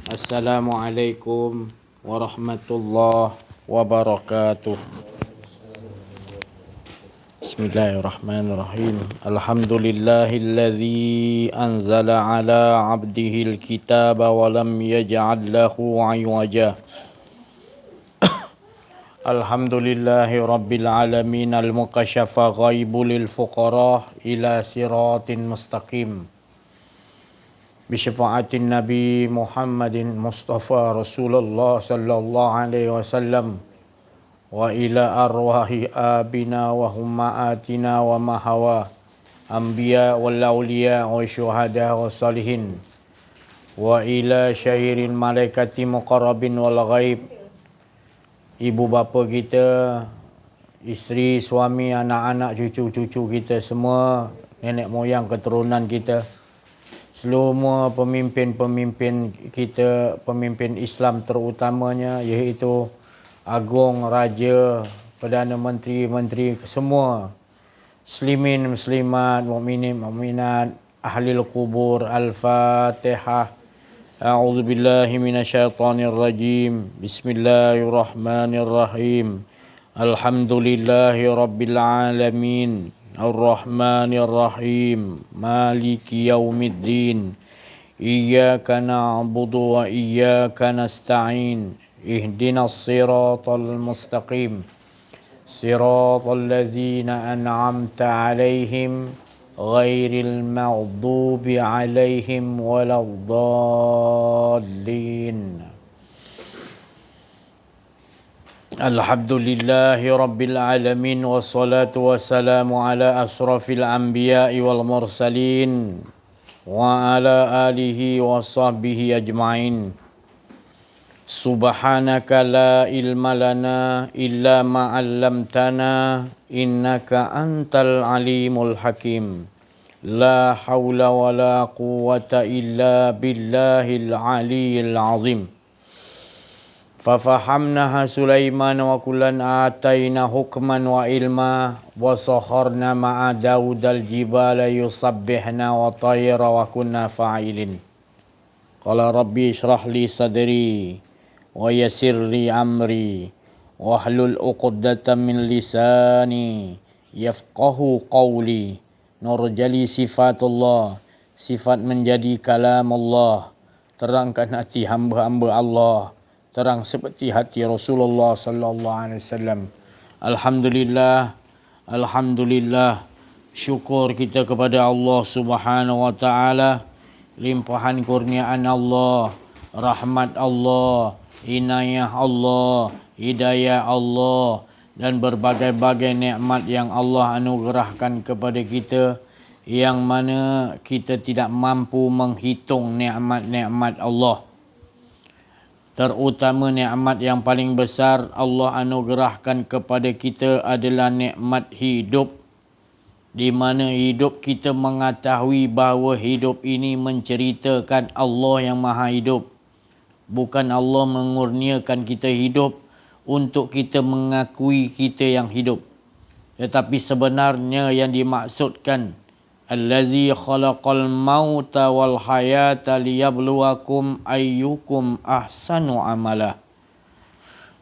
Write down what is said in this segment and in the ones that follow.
Assalamualaikum warahmatullahi wabarakatuh. Bismillahirrahmanirrahim. Alhamdulillahilladzi anzala ala abdihil kitaba wa lam yaj'al lahu 'iwaja. Alhamdulillahi rabbil alamin al-mukasyafa ghaibul lil fuqara ila siratin mustaqim. Bisyafa'atin Nabi Muhammadin Mustafa Rasulullah sallallahu alaihi wasallam wa ila arwahi abina wa hummatina wa mahawa anbiya wal awliya wa syuhada wa salihin wa ila syairin malaikati muqarrabin wal ghaib, ibu bapa kita, isteri, suami, anak-anak, cucu-cucu kita semua, nenek moyang keturunan kita, semua pemimpin-pemimpin kita, pemimpin Islam terutamanya, iaitu Agung, Raja, Perdana Menteri, semua muslimin, muslimat, mukminin, mukminat, ahlil kubur. Al-Fatihah. A'udzubillahi minasyaitonir rajim. Bismillahirrahmanirrahim. Alhamdulillahi rabbil alamin. Ar-Rahmanir-Rahim. Maliki yaumiddin. Iyyaka na'budu wa iyyaka nasta'in. Ihdinas siratal mustaqim. Siratal ladzina an'amta 'alaihim ghairil maghdubi 'alaihim waladdallin. Alhamdulillahi rabbil alamin wassalatu wassalamu ala asrafil anbiya'i wal mursalin wa ala alihi wa sahbihi ajma'in. Subhanaka la ilma lana illa ma 'allamtana innaka antal alimul hakim. La haula wa la quwwata illa billahil aliyyil azim. Fafahamnaha Sulaiman wa kullan ataina hukman wa ilma wa sakharna ma'a Daudal jibala yusabbihna wa tayra wa kunna fa'ilin. Qala rabbi ishrah li sadri wa yassir li amri wa hlul 'uqdatam min lisani yafqahu qawli. Nurjali sifatullah, sifat menjadi kalam Allah, terangkan hati hamba-hamba Allah, terang seperti hati Rasulullah sallallahu alaihi wasallam. Alhamdulillah, alhamdulillah, syukur kita kepada Allah Subhanahu wa taala, limpahan kurniaan Allah, rahmat Allah, inayah Allah, hidayah Allah dan berbagai-bagai nikmat yang Allah anugerahkan kepada kita, yang mana kita tidak mampu menghitung nikmat-nikmat Allah. Terutama nikmat yang paling besar Allah anugerahkan kepada kita adalah nikmat hidup, di mana hidup kita mengetahui bahawa hidup ini menceritakan Allah yang Maha Hidup. Bukan Allah mengurniakan kita hidup untuk kita mengakui kita yang hidup, tetapi sebenarnya yang dimaksudkan Allazi khalaqal mauta wal hayata liyabluwakum ayyukum ahsanu amala.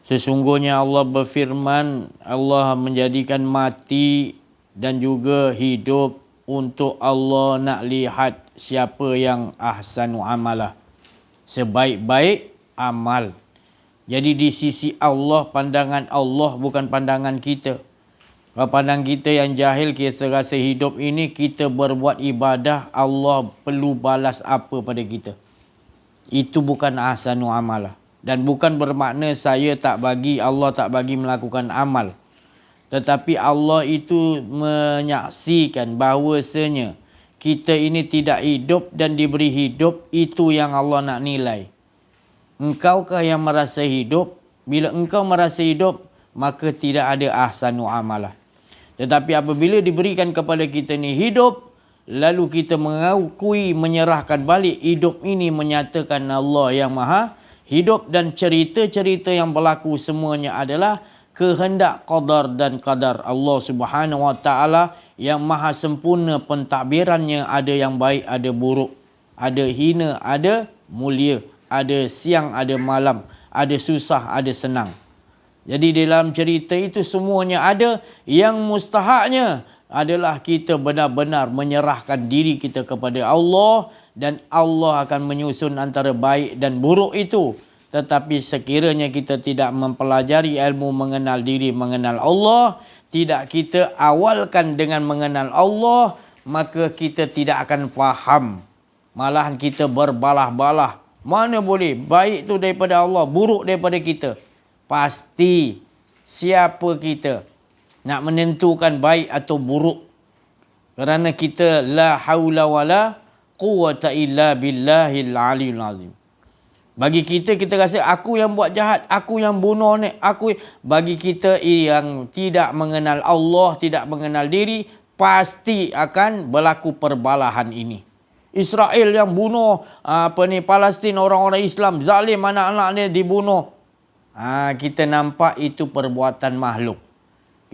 Sesungguhnya Allah berfirman, Allah menjadikan mati dan juga hidup untuk Allah nak lihat siapa yang ahsanu amala, sebaik-baik amal. Jadi di sisi Allah, pandangan Allah bukan pandangan kita. Kalau pandang kita yang jahil, kita rasa hidup ini kita berbuat ibadah, Allah perlu balas apa pada kita. Itu bukan ahsanu amalah. Dan bukan bermakna saya tak bagi, Allah tak bagi melakukan amal. Tetapi Allah itu menyaksikan bahawasanya kita ini tidak hidup dan diberi hidup, itu yang Allah nak nilai. Engkaukah yang merasa hidup? Bila engkau merasa hidup, maka tidak ada ahsanu amalah. Tetapi apabila diberikan kepada kita ni hidup, lalu kita mengakui, menyerahkan balik hidup ini, menyatakan Allah yang Maha Hidup, dan cerita-cerita yang berlaku semuanya adalah kehendak qadar dan qadar Allah Subhanahu wa taala yang maha sempurna pentadbirannya. Ada yang baik, ada buruk, ada hina, ada mulia, ada siang, ada malam, ada susah, ada senang. Jadi dalam cerita itu semuanya ada. Yang mustahaknya adalah kita benar-benar menyerahkan diri kita kepada Allah dan Allah akan menyusun antara baik dan buruk itu. Tetapi sekiranya kita tidak mempelajari ilmu mengenal diri, mengenal Allah, tidak kita awalkan dengan mengenal Allah, maka kita tidak akan faham. Malahan kita berbalah-balah. Mana boleh baik tu daripada Allah, buruk daripada kita. Pasti siapa kita nak menentukan baik atau buruk. Kerana kita la haula wala quwata illa billahil aliyul azim. Bagi kita rasa aku yang buat jahat, aku yang bunuh ni, bagi kita yang tidak mengenal Allah, tidak mengenal diri, pasti akan berlaku perbalahan ini. Israel yang bunuh Palestin, orang-orang Islam, zalim, anak-anaknya dibunuh. Kita nampak itu perbuatan makhluk.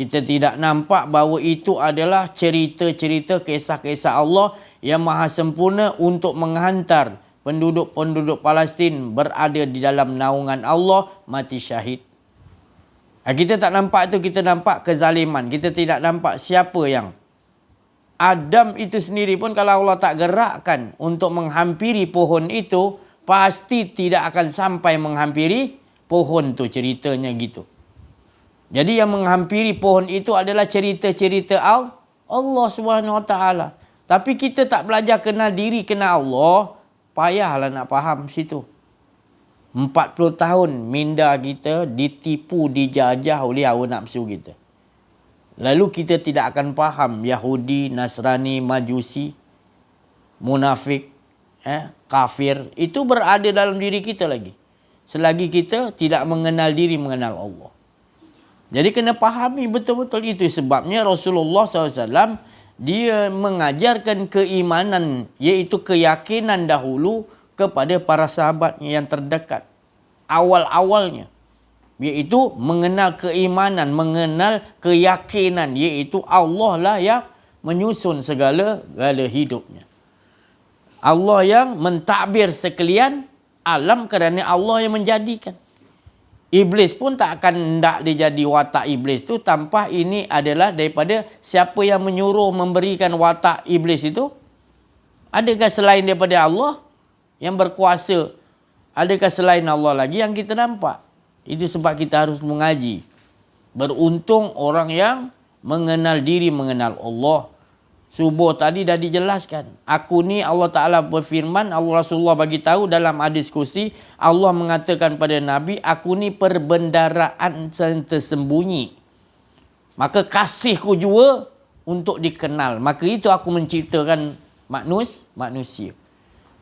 Kita tidak nampak bahawa itu adalah cerita-cerita kisah-kisah Allah yang maha sempurna untuk menghantar penduduk-penduduk Palestin berada di dalam naungan Allah mati syahid. Kita tak nampak itu, kita nampak kezaliman. Kita tidak nampak siapa yang Adam itu sendiri pun kalau Allah tak gerakkan untuk menghampiri pohon itu, pasti tidak akan sampai menghampiri pohon tu, ceritanya gitu. Jadi yang menghampiri pohon itu adalah cerita-cerita Allah Subhanahu Wa Taala. Tapi kita tak belajar kenal diri, kenal Allah, payahlah nak faham situ. 40 tahun minda kita ditipu, dijajah oleh hawa nafsu kita. Lalu kita tidak akan faham Yahudi, Nasrani, Majusi, munafik, kafir, itu berada dalam diri kita lagi. Selagi kita tidak mengenal diri, mengenal Allah. Jadi kena fahami betul-betul itu. Sebabnya Rasulullah SAW, dia mengajarkan keimanan, iaitu keyakinan dahulu kepada para sahabatnya yang terdekat. Awal-awalnya. Iaitu mengenal keimanan, mengenal keyakinan, iaitu Allah lah yang menyusun segala hidupnya. Allah yang mentadbir sekalian alam kerana Allah yang menjadikan. Iblis pun tak akan hendak dia jadi watak iblis tu tanpa ini adalah daripada siapa yang menyuruh memberikan watak iblis itu. Adakah selain daripada Allah yang berkuasa? Adakah selain Allah lagi yang kita nampak? Itu sebab kita harus mengaji. Beruntung orang yang mengenal diri, mengenal Allah. Subuh tadi dah dijelaskan. Aku ni Allah Ta'ala berfirman, Allah Rasulullah bagi tahu dalam hadis kursi, Allah mengatakan pada Nabi, aku ni perbendaraan tersembunyi. Maka kasihku jua untuk dikenal. Maka itu aku menciptakan manusia.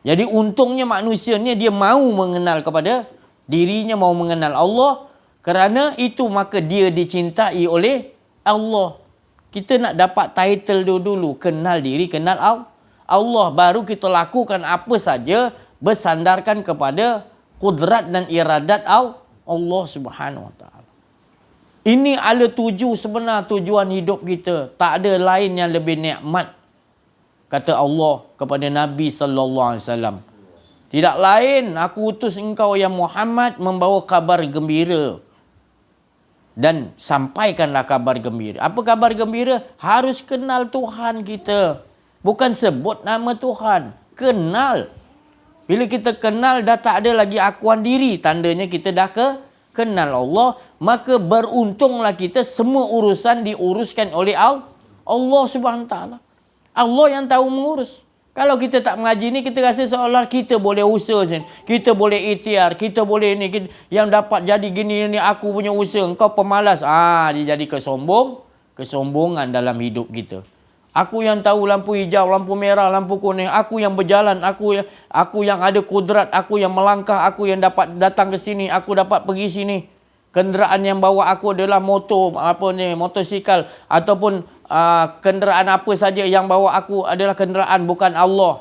Jadi untungnya manusia ni dia mau mengenal kepada dirinya, mau mengenal Allah. Kerana itu maka dia dicintai oleh Allah. Kita nak dapat title dulu, kenal diri, kenal Allah. Baru kita lakukan apa saja bersandarkan kepada kudrat dan iradat Allah Subhanahu Wa Taala. Ini adalah sebenar tujuan hidup kita. Tak ada lain yang lebih nikmat, kata Allah kepada Nabi sallallahu alaihi wasallam. Tidak lain, aku utus engkau ya Muhammad membawa kabar gembira. Dan sampaikanlah kabar gembira. Apa kabar gembira? Harus kenal Tuhan kita. Bukan sebut nama Tuhan. Kenal. Bila kita kenal dah tak ada lagi akuan diri. Tandanya kita dah kenal Allah. Maka beruntunglah kita semua urusan diuruskan oleh Allah Subhanahu Wa Taala. Allah yang tahu mengurus. Kalau kita tak mengaji ni, kita rasa seolah kita boleh usaha sini. Kita boleh ikhtiar, kita boleh ni. Yang dapat jadi gini ni aku punya usaha. Engkau pemalas. Dia jadi kesombongan dalam hidup kita. Aku yang tahu lampu hijau, lampu merah, lampu kuning. Aku yang berjalan, aku yang ada kudrat, aku yang melangkah, aku yang dapat datang ke sini, aku dapat pergi sini. Kenderaan yang bawa aku adalah motosikal ataupun kenderaan apa saja yang bawa aku adalah kenderaan bukan Allah.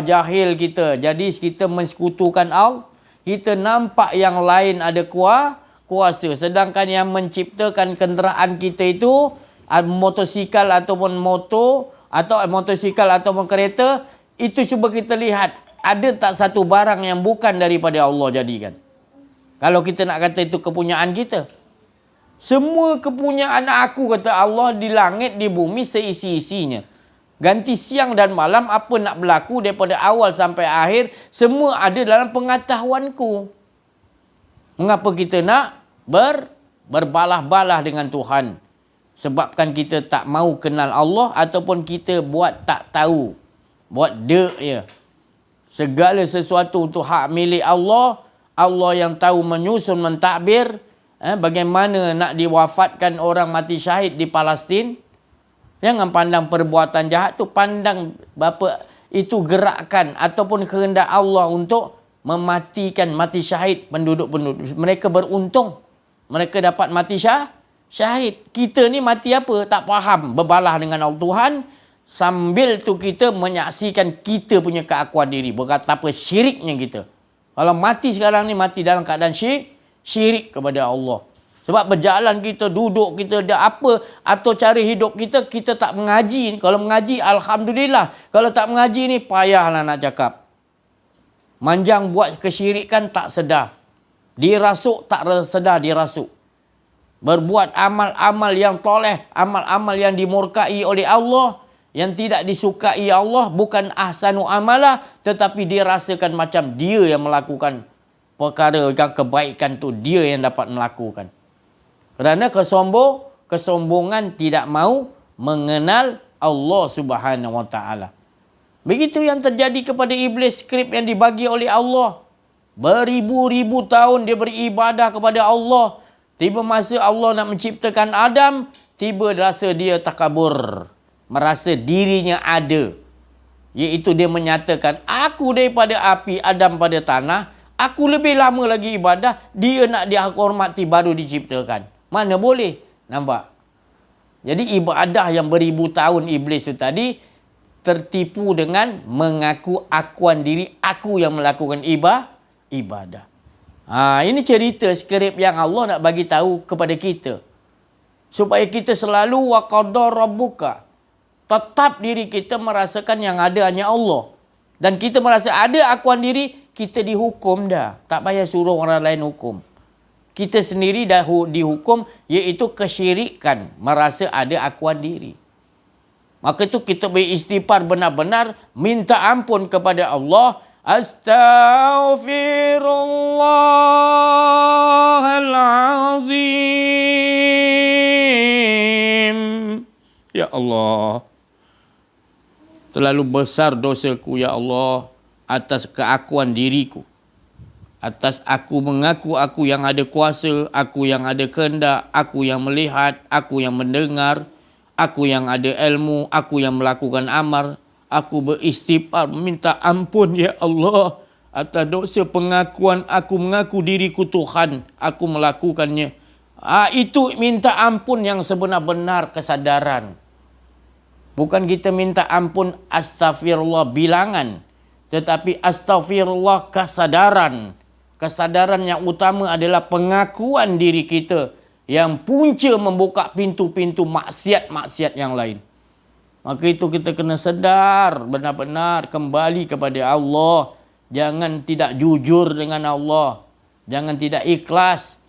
Jahil kita. Jadi kita mensekutukan Allah. Kita nampak yang lain ada kuasa. Sedangkan yang menciptakan kenderaan kita itu motosikal ataupun motor atau motosikal ataupun kereta, itu cuba kita lihat ada tak satu barang yang bukan daripada Allah jadikan? Kalau kita nak kata itu kepunyaan kita. Semua kepunyaan aku, kata Allah, di langit, di bumi, seisi-isinya. Ganti siang dan malam, apa nak berlaku daripada awal sampai akhir, semua ada dalam pengetahuanku. Mengapa kita nak berbalah-balah dengan Tuhan? Sebabkan kita tak mau kenal Allah ataupun kita buat tak tahu. Buat dek je. Segala sesuatu itu hak milik Allah. Allah yang tahu menyusun mentadbir. Bagaimana nak diwafatkan orang mati syahid di Palestin. Jangan pandang perbuatan jahat tu, pandang bapa itu gerakan ataupun kehendak Allah untuk mematikan mati syahid penduduk-penduduk. Mereka beruntung. Mereka dapat mati syahid. Kita ni mati apa? Tak faham. Berbalah dengan Allah Tuhan. Sambil tu kita menyaksikan kita punya keakuan diri. Betapa syiriknya kita. Kalau mati sekarang ni, mati dalam keadaan syirik kepada Allah. Sebab berjalan kita, duduk kita, ada apa atau cara hidup kita, kita tak mengaji. Kalau mengaji, Alhamdulillah. Kalau tak mengaji ni, payahlah nak cakap. Manjang buat kesyirikan tak sedar. Dirasuk tak sedar dirasuk. Berbuat amal-amal yang toleh, amal-amal yang dimurkai oleh Allah, yang tidak disukai Allah, bukan ahsanu amalah, tetapi dia rasakan macam dia yang melakukan perkara yang kebaikan tu, dia yang dapat melakukan. Kerana kesombongan tidak mau mengenal Allah Subhanahu Wa Taala. Begitu yang terjadi kepada iblis, skrip yang dibagi oleh Allah. Beribu-ribu tahun dia beribadah kepada Allah. Tiba masa Allah nak menciptakan Adam, tiba rasa dia takabur. Merasa dirinya ada. Iaitu dia menyatakan, aku daripada api, Adam pada tanah. Aku lebih lama lagi ibadah, dia nak dihormati baru diciptakan. Mana boleh? Nampak? Jadi ibadah yang beribu tahun iblis itu tadi, tertipu dengan mengaku akuan diri, aku yang melakukan ibadah. Ini cerita skrip yang Allah nak bagi tahu kepada kita. Supaya kita selalu wa qadha rabbuka. Tetap diri kita merasakan yang ada hanya Allah. Dan kita merasa ada akuan diri, kita dihukum dah. Tak payah suruh orang lain hukum. Kita sendiri dah dihukum, iaitu kesyirikan. Merasa ada akuan diri. Maka itu kita beristighfar benar-benar, minta ampun kepada Allah. Astaghfirullahalazim. Ya Allah. Terlalu besar dosaku, ya Allah, atas keakuan diriku. Atas aku mengaku aku yang ada kuasa, aku yang ada kehendak, aku yang melihat, aku yang mendengar, aku yang ada ilmu, aku yang melakukan amal. Aku beristighfar, minta ampun ya Allah atas dosa pengakuan aku mengaku diriku Tuhan, aku melakukannya. Itu minta ampun yang sebenar-benar kesadaran. Bukan kita minta ampun astagfirullah bilangan, tetapi astagfirullah kesadaran. Kesadaran yang utama adalah pengakuan diri kita yang punca membuka pintu-pintu maksiat-maksiat yang lain. Maka itu kita kena sedar benar-benar kembali kepada Allah. Jangan tidak jujur dengan Allah. Jangan tidak ikhlas.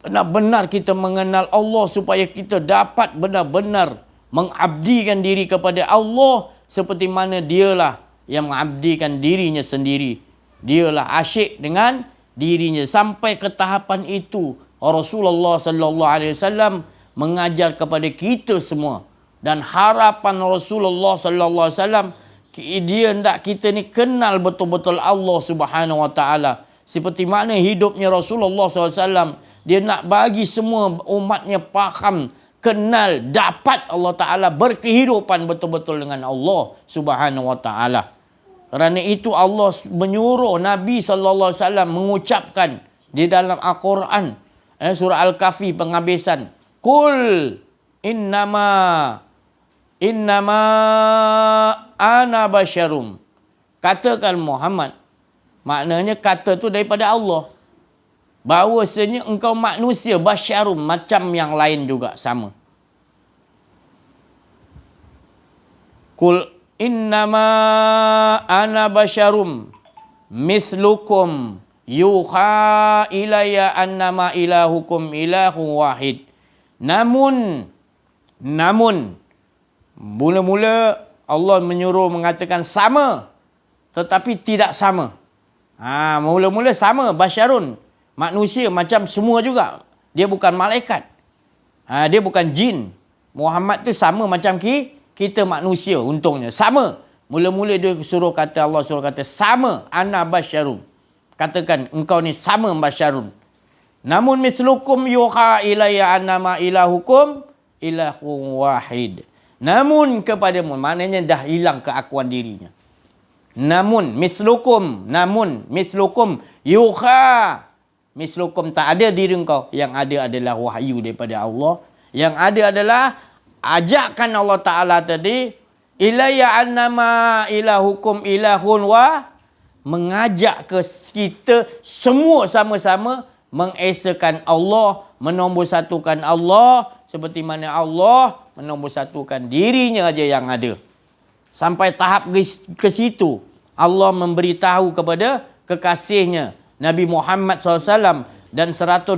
Benar-benar kita mengenal Allah supaya kita dapat benar-benar mengabdikan diri kepada Allah seperti mana dialah yang mengabdikan dirinya sendiri. Dialah asyik dengan dirinya. Sampai ke tahapan itu Rasulullah sallallahu alaihi wasallam mengajar kepada kita semua. Dan harapan Rasulullah sallallahu alaihi wasallam, dia hendak kita ni kenal betul-betul Allah Subhanahu Wa Taala. Seperti mana hidupnya Rasulullah SAW. Dia nak bagi semua umatnya faham, kenal, dapat Allah Ta'ala, berkehidupan betul-betul dengan Allah Subhanahu Wa Ta'ala. Kerana itu Allah menyuruh Nabi SAW mengucapkan di dalam Al-Quran, surah Al-Kahfi penghabisan, Kul innama ana basyarum. Katakan Muhammad, maknanya kata tu daripada Allah, bahawasanya engkau manusia, basyarum, macam yang lain juga sama. Kul innama ana basyarum mislukum yuha ilayya annama ilahukum ilahu wahid. Namun mula-mula Allah menyuruh mengatakan sama tetapi tidak sama. Mula-mula sama, basyarun, manusia macam semua juga. Dia bukan malaikat. Dia bukan jin. Muhammad tu sama macam kita manusia, untungnya sama. Mula-mula dia Allah suruh kata sama, ana basyarun. Katakan engkau ni sama basyarun. Namun mislukum yuha ilayya annama ilahukum ilahu wahid. Namun kepadamu, maknanya dah hilang keakuan dirinya. Namun mislukum yuha. Mislukum tak ada diri engkau. Yang ada adalah wahyu daripada Allah. Yang ada adalah ajakan Allah Ta'ala tadi. Ilayya annama ilahukum ilahun wa. Mengajak ke kita semua sama-sama mengesakan Allah, menomorsatukan Allah seperti mana Allah menomorsatukan dirinya aja yang ada. Sampai tahap ke situ Allah memberitahu kepada kekasihnya Nabi Muhammad SAW dan 124,000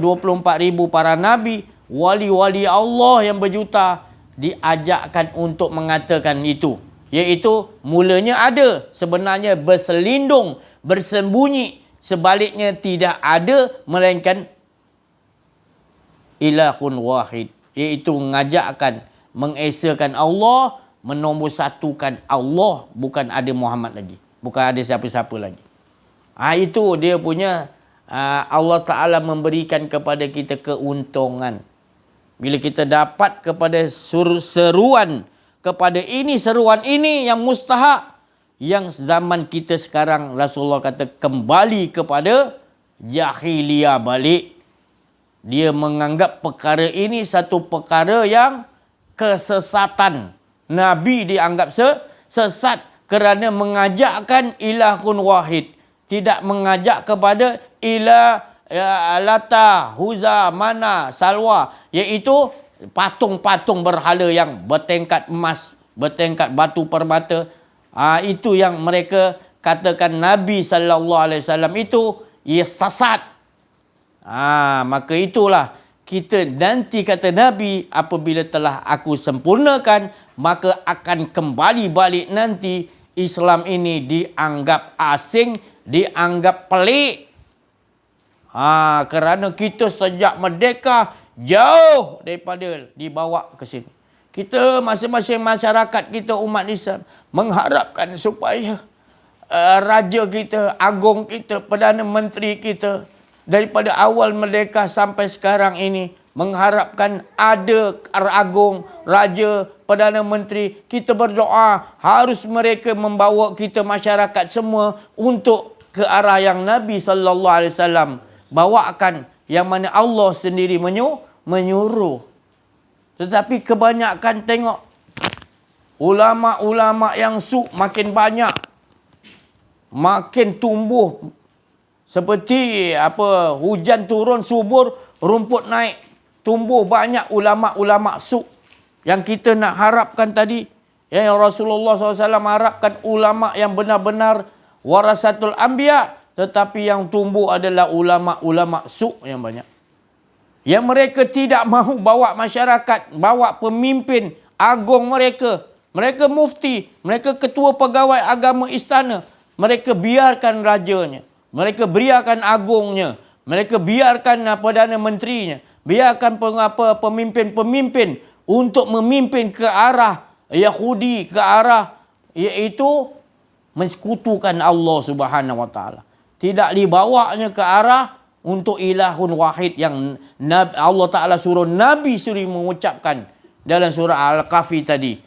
para nabi, wali-wali Allah yang berjuta diajakkan untuk mengatakan itu. Iaitu mulanya ada, sebenarnya berselindung, bersembunyi. Sebaliknya tidak ada melainkan ilahun wahid. Iaitu mengajakkan, mengesakan Allah, menomorsatukan Allah. Bukan ada Muhammad lagi. Bukan ada siapa-siapa lagi. Itu dia punya Allah Ta'ala memberikan kepada kita keuntungan. Bila kita dapat kepada seruan, kepada ini, seruan ini yang mustahak. Yang zaman kita sekarang Rasulullah kata kembali kepada jahiliyah balik. Dia menganggap perkara ini satu perkara yang kesesatan. Nabi dianggap sesat kerana mengajakkan ilahun wahid. Tidak mengajak kepada ilah Lata, Huza, Mana, Salwa. Iaitu patung-patung berhala yang bertingkat emas, bertingkat batu permata. Itu yang mereka katakan Nabi SAW itu ia sesat. Maka itulah kita nanti kata Nabi, apabila telah aku sempurnakan, maka akan kembali balik nanti Islam ini dianggap asing, dianggap pelik. Kerana kita sejak merdeka jauh daripada dibawa ke sini. Kita masing-masing masyarakat kita umat Islam mengharapkan supaya raja kita, agung kita, Perdana Menteri kita daripada awal merdeka sampai sekarang ini mengharapkan ada agung, raja, Perdana Menteri. Kita berdoa harus mereka membawa kita masyarakat semua untuk ke arah yang Nabi SAW bawakan, yang mana Allah sendiri menyuruh. Tetapi kebanyakan tengok ulama-ulama yang makin banyak, makin tumbuh. Seperti hujan turun subur, rumput naik. Tumbuh banyak ulama-ulama yang kita nak harapkan tadi. Yang Rasulullah SAW harapkan ulama yang benar-benar warasatul anbiya. Tetapi yang tumbuh adalah ulama-ulama yang banyak. Yang mereka tidak mahu bawa masyarakat, bawa pemimpin agung mereka. Mereka mufti, mereka ketua pegawai agama istana. Mereka biarkan rajanya, mereka biarkan agungnya, mereka biarkan Perdana Menterinya, biarkan pemimpin-pemimpin untuk memimpin ke arah Yahudi, ke arah iaitu mensekutukan Allah Subhanahu Wa Taala. Tidak dibawanya ke arah untuk ilahun wahid yang Allah Ta'ala suruh Nabi suri mengucapkan dalam surah Al-Kahfi tadi.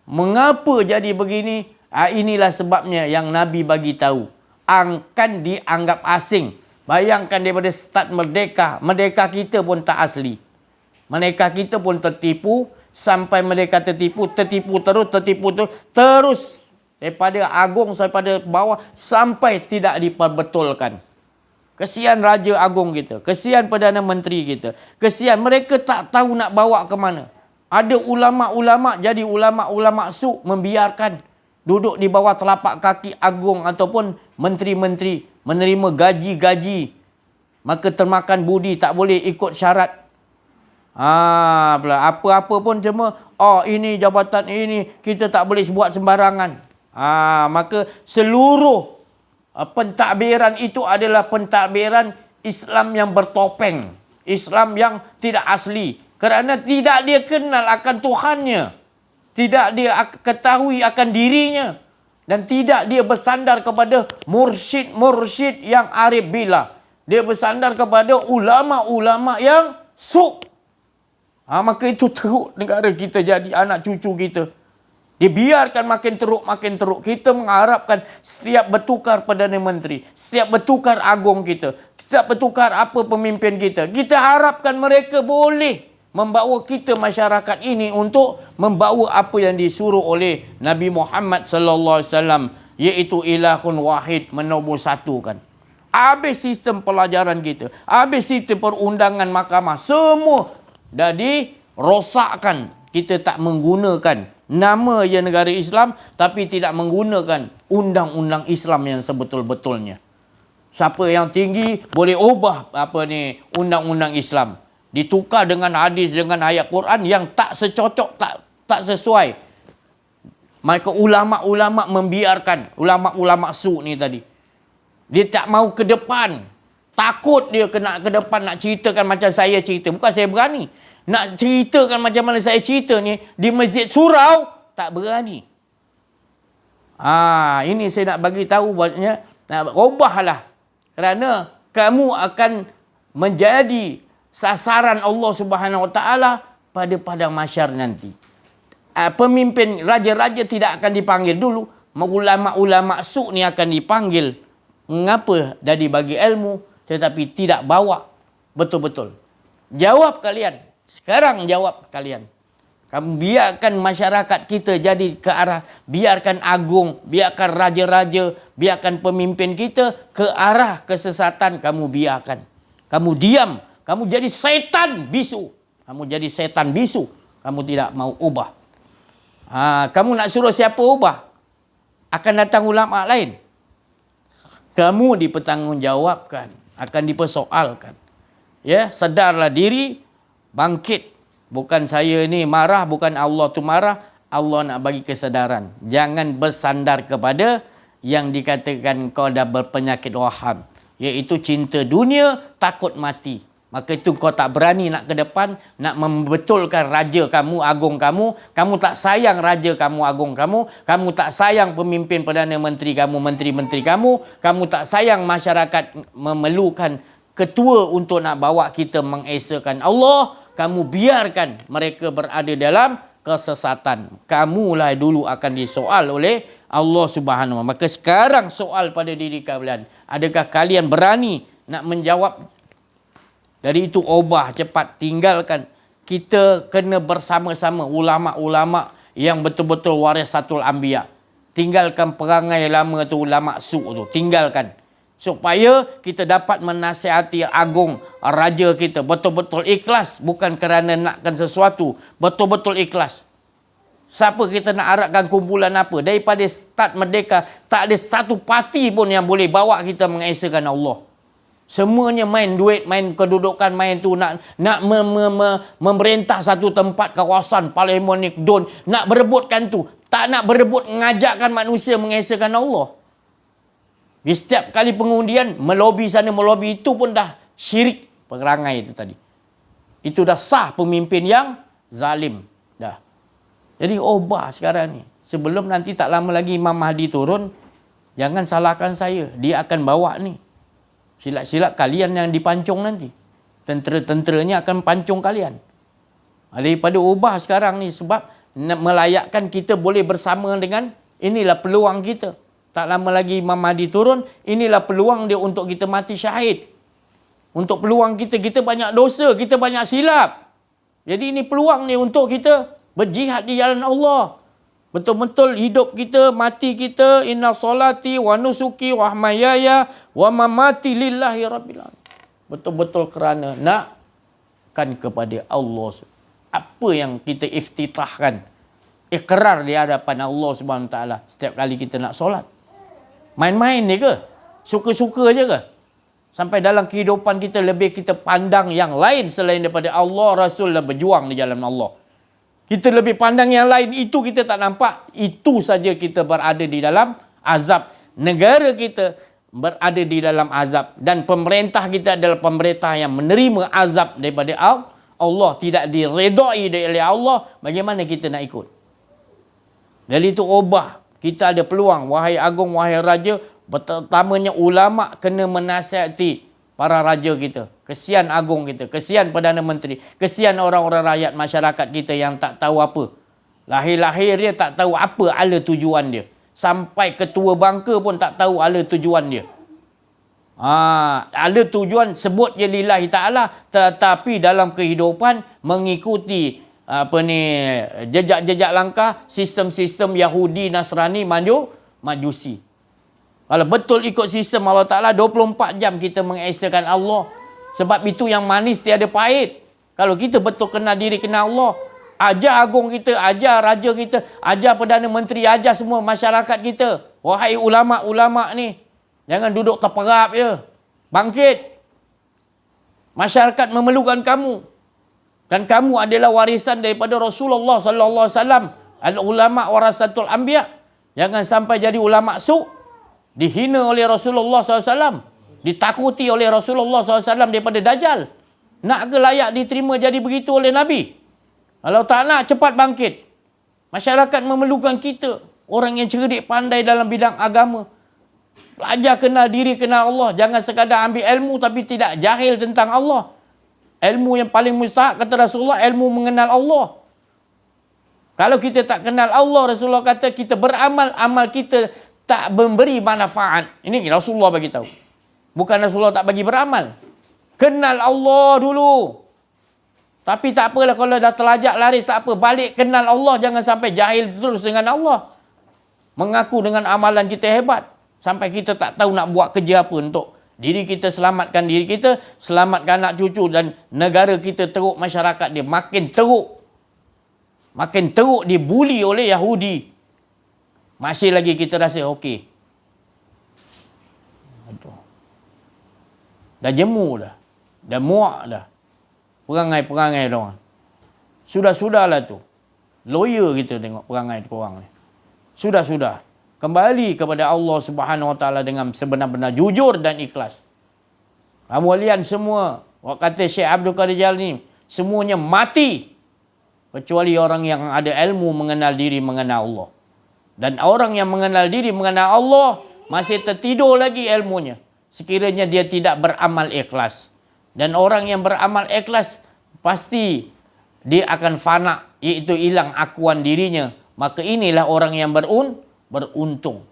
Mengapa jadi begini? Inilah sebabnya yang Nabi bagi tahu. Akan dianggap asing. Bayangkan daripada start merdeka. Merdeka kita pun tak asli. Merdeka kita pun tertipu. Sampai mereka tertipu terus. Daripada agung sampai pada bawah. Sampai tidak diperbetulkan. Kesian Raja Agung kita. Kesian Perdana Menteri kita. Kesian mereka tak tahu nak bawa ke mana. Ada ulama-ulama jadi ulama-ulama membiarkan. duduk di bawah telapak kaki agung ataupun menteri-menteri, menerima gaji-gaji, maka termakan budi, tak boleh ikut syarat. Apa-apa pun cuma, ini jabatan ini, kita tak boleh buat sembarangan. Maka seluruh pentadbiran itu adalah pentadbiran Islam yang bertopeng. Islam yang tidak asli. Kerana tidak dia kenal akan Tuhannya. Tidak dia ketahui akan dirinya. Dan tidak dia bersandar kepada mursyid-mursyid yang arif billah. Dia bersandar kepada ulama-ulama yang maka itu teruk negara kita jadi, anak cucu kita. Dibiarkan makin teruk, makin teruk. Kita mengharapkan setiap bertukar Perdana Menteri, setiap bertukar agung kita, setiap bertukar apa pemimpin kita, kita harapkan mereka boleh membawa kita masyarakat ini untuk membawa apa yang disuruh oleh Nabi Muhammad sallallahu alaihi wasallam, iaitu ilahun wahid, menombor satukan. Habis sistem pelajaran kita, habis sistem perundangan mahkamah, semua dah dirosakkan. Kita tak menggunakan nama ya negara Islam, tapi tidak menggunakan undang-undang Islam yang sebetul-betulnya. Siapa yang tinggi boleh ubah undang-undang Islam, ditukar dengan hadis, dengan ayat Quran yang tak secocok, tak sesuai. Maka ulama-ulama membiarkan, ulama-ulama ni tadi. Dia tak mau ke depan. Takut dia kena ke depan nak ceritakan macam saya cerita. Bukan saya berani. Nak ceritakan macam mana saya cerita ni di Masjid Surau, tak berani. Ini saya nak bagi tahu buatnya, ubahlah. Kerana kamu akan menjadi sasaran Allah Subhanahu Wa Taala pada padang mahsyar nanti. Pemimpin raja-raja tidak akan dipanggil dulu. Ulama-ulama ni akan dipanggil. Mengapa? Dah dibagi ilmu tetapi tidak bawa betul-betul. Jawab kalian. Sekarang jawab kalian. Kamu biarkan masyarakat kita jadi ke arah, biarkan agung, biarkan raja-raja, biarkan pemimpin kita ke arah kesesatan, kamu biarkan. Kamu diam, kamu jadi setan bisu. Kamu jadi setan bisu. Kamu tidak mau ubah. Kamu nak suruh siapa ubah? Akan datang ulama lain. Kamu dipertanggungjawabkan, akan dipersoalkan. Ya, sedarlah diri, bangkit. Bukan saya ni marah, bukan Allah tu marah. Allah nak bagi kesedaran. Jangan bersandar kepada yang dikatakan kau dah berpenyakit waham, iaitu cinta dunia, takut mati. Maka itu kau tak berani nak ke depan, nak membetulkan raja kamu, agung kamu. Kamu tak sayang raja kamu, agung kamu. Kamu tak sayang pemimpin Perdana Menteri kamu, menteri-menteri kamu. Kamu tak sayang masyarakat memerlukan ketua untuk nak bawa kita mengesakan Allah. Kamu biarkan mereka berada dalam kesesatan. Kamulah dulu akan disoal oleh Allah Subhanahu Wa Taala. Maka sekarang soal pada diri kalian. Adakah kalian berani nak menjawab? Dari itu ubah cepat, tinggalkan. Kita kena bersama-sama ulama-ulama yang betul-betul warisatul anbiya. Tinggalkan perangai lama tu, ulama su tu. Tinggalkan. Supaya kita dapat menasihati agung raja kita betul-betul ikhlas, bukan kerana nakkan sesuatu, betul-betul ikhlas. Siapa kita nak harapkan kumpulan apa? Daripada start merdeka, tak ada satu parti pun yang boleh bawa kita mengesakan Allah. Semuanya main duit, main kedudukan, main tu nak memerintah satu tempat, kawasan, parlimen ni, nak berebutkan tu. Tak nak berebut mengajakkan manusia mengesakan Allah. Di setiap kali pengundian, melobi sana, melobi itu pun dah syirik perangai itu tadi. Itu dah sah pemimpin yang zalim. Dah. Jadi ubah sekarang ni. Sebelum nanti tak lama lagi Imam Mahdi turun, jangan salahkan saya. Dia akan bawa ni. Silap-silap kalian yang dipancung nanti. Tentera-tenteranya akan pancung kalian. Daripada ubah sekarang ni, sebab melayakkan kita boleh bersama dengan, inilah peluang kita. Tak lama lagi Imam Mahdi turun, inilah peluang dia untuk kita mati syahid. Untuk peluang kita banyak dosa, kita banyak silap. Jadi ini peluang ni untuk kita berjihad di jalan Allah. Betul-betul hidup kita, mati kita, inna solati wa nusuki wa mahayaya wa mamati lillahi rabbil alamin. Betul-betul kerana nakkan kepada Allah. Apa yang kita iftitahkan ikrar di hadapan Allah Subhanahu Taala setiap kali kita nak solat. Main-main ni ke? Suka-suka je ke? Sampai dalam kehidupan kita lebih kita pandang yang lain selain daripada Allah, Rasul dan berjuang di jalan Allah. Kita lebih pandang yang lain, itu kita tak nampak. Itu saja kita berada di dalam azab. Negara kita berada di dalam azab. Dan pemerintah kita adalah pemerintah yang menerima azab daripada Allah. Tidak diredai oleh Allah. Bagaimana kita nak ikut? Dari itu ubah. Kita ada peluang. Wahai agung, wahai raja. Pertamanya ulama kena menasihati para raja kita. Kesian agung kita. Kesian Perdana Menteri. Kesian orang-orang rakyat masyarakat kita yang tak tahu apa. Lahir-lahir dia tak tahu apa ala tujuan dia. Sampai ketua bangka pun tak tahu ala tujuan dia. Ala tujuan sebut je lillahi ta'ala. Tetapi dalam kehidupan mengikuti jejak-jejak langkah sistem-sistem Yahudi, Nasrani, Majusi. Kalau betul ikut sistem Allah Ta'ala, 24 jam kita mengesakan Allah. Sebab itu yang manis tiada pahit. Kalau kita betul kenal diri, kenal Allah, ajar agung kita, ajar raja kita, ajar Perdana Menteri, ajar semua masyarakat kita. Wahai ulama-ulama ni, jangan duduk terperap je. Bangkit. Masyarakat memerlukan kamu. Dan kamu adalah warisan daripada Rasulullah sallallahu alaihi wasallam. Al-ulama warasatul anbiya. Jangan sampai jadi ulama su'. Dihina oleh Rasulullah SAW. Ditakuti oleh Rasulullah SAW daripada Dajjal. Nak ke layak diterima jadi begitu oleh Nabi? Kalau tak nak, cepat bangkit. Masyarakat memerlukan kita. Orang yang cerdik pandai dalam bidang agama. Belajar kenal diri, kenal Allah. Jangan sekadar ambil ilmu tapi tidak jahil tentang Allah. Ilmu yang paling mustahak, kata Rasulullah, ilmu mengenal Allah. Kalau kita tak kenal Allah, Rasulullah kata kita beramal, amal kita tak memberi manfaat. Ini Rasulullah bagi tahu. Bukan Rasulullah tak bagi beramal. Kenal Allah dulu. Tapi tak apalah kalau dah terlajak laris, tak apa. Balik kenal Allah, jangan sampai jahil terus dengan Allah. Mengaku dengan amalan kita hebat. Sampai kita tak tahu nak buat kerja apa untuk diri kita, selamatkan diri kita, selamatkan anak cucu dan negara kita teruk, masyarakat dia makin teruk. Makin teruk dibuli oleh Yahudi. Masih lagi kita rasa okey. Dah jemu dah. Dah muak dah. Perangai-perangai diorang. Sudah-sudahlah tu. Lawyer kita tengok perangai korang ni. Sudah-sudah. Kembali kepada Allah Subhanahu Wa Taala dengan sebenar-benar jujur dan ikhlas. Amwalian semua, kata Syekh Abdul Qadir Jalani, semuanya mati. Kecuali orang yang ada ilmu mengenal diri, mengenal Allah. Dan orang yang mengenal diri, mengenal Allah, masih tertidur lagi ilmunya. Sekiranya dia tidak beramal ikhlas. Dan orang yang beramal ikhlas, pasti dia akan fana, iaitu hilang akuan dirinya. Maka inilah orang yang beruntung.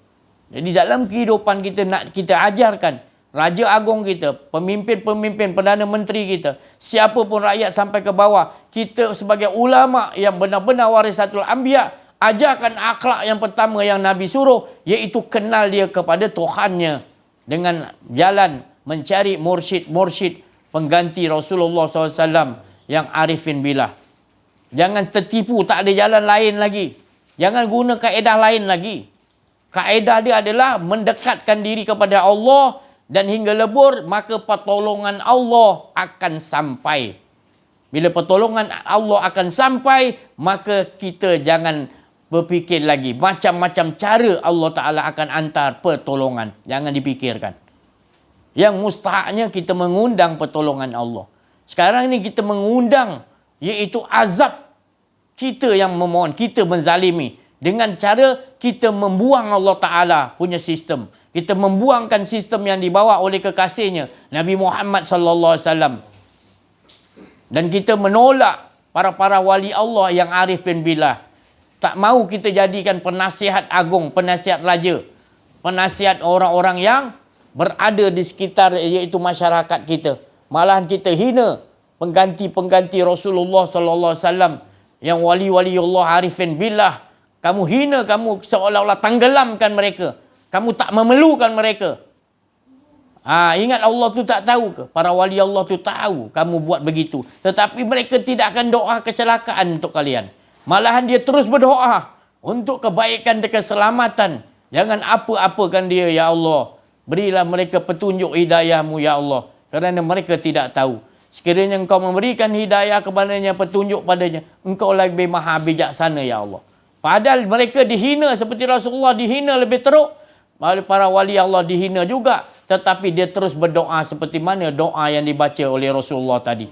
Jadi dalam kehidupan kita nak kita ajarkan, Raja Agung kita, pemimpin-pemimpin, Perdana Menteri kita, siapapun rakyat sampai ke bawah, kita sebagai ulama yang benar-benar warisatul anbiya, ajarkan akhlak yang pertama yang Nabi suruh, iaitu kenal dia kepada Tuhannya dengan jalan mencari mursyid pengganti Rasulullah SAW yang arifin billah. Jangan tertipu, tak ada jalan lain lagi. Jangan guna kaedah lain lagi. Kaedah dia adalah mendekatkan diri kepada Allah dan hingga lebur, maka pertolongan Allah akan sampai. Bila pertolongan Allah akan sampai, maka kita jangan berfikir lagi. Macam-macam cara Allah Ta'ala akan hantar pertolongan. Jangan dipikirkan. Yang mustahaknya kita mengundang pertolongan Allah. Sekarang ini kita mengundang, iaitu azab. Kita yang memohon, kita menzalimi. Dengan cara kita membuang Allah Ta'ala punya sistem. Kita membuangkan sistem yang dibawa oleh kekasihnya, Nabi Muhammad sallallahu alaihi wasallam. Dan kita menolak para wali Allah yang arifin billah. Tak mahu kita jadikan penasihat agung, penasihat raja, penasihat orang-orang yang berada di sekitar iaitu masyarakat kita. Malahan kita hina pengganti-pengganti Rasulullah sallallahu alaihi wasallam yang wali-wali Allah arifin billah. Kamu hina, kamu seolah-olah tenggelamkan mereka. Kamu tak memerlukan mereka. Ingat Allah tu tak tahu ke? Para wali Allah tu tahu kamu buat begitu. Tetapi mereka tidak akan doa kecelakaan untuk kalian. Malahan dia terus berdoa untuk kebaikan dan keselamatan. Jangan apa-apakan dia, ya Allah. Berilah mereka petunjuk hidayah-Mu, ya Allah. Kerana mereka tidak tahu. Sekiranya Engkau memberikan hidayah kepadanya, petunjuk padanya, Engkau lebih maha bijaksana, ya Allah. Padahal mereka dihina seperti Rasulullah dihina lebih teruk. Para wali Allah dihina juga. Tetapi dia terus berdoa seperti mana doa yang dibaca oleh Rasulullah tadi.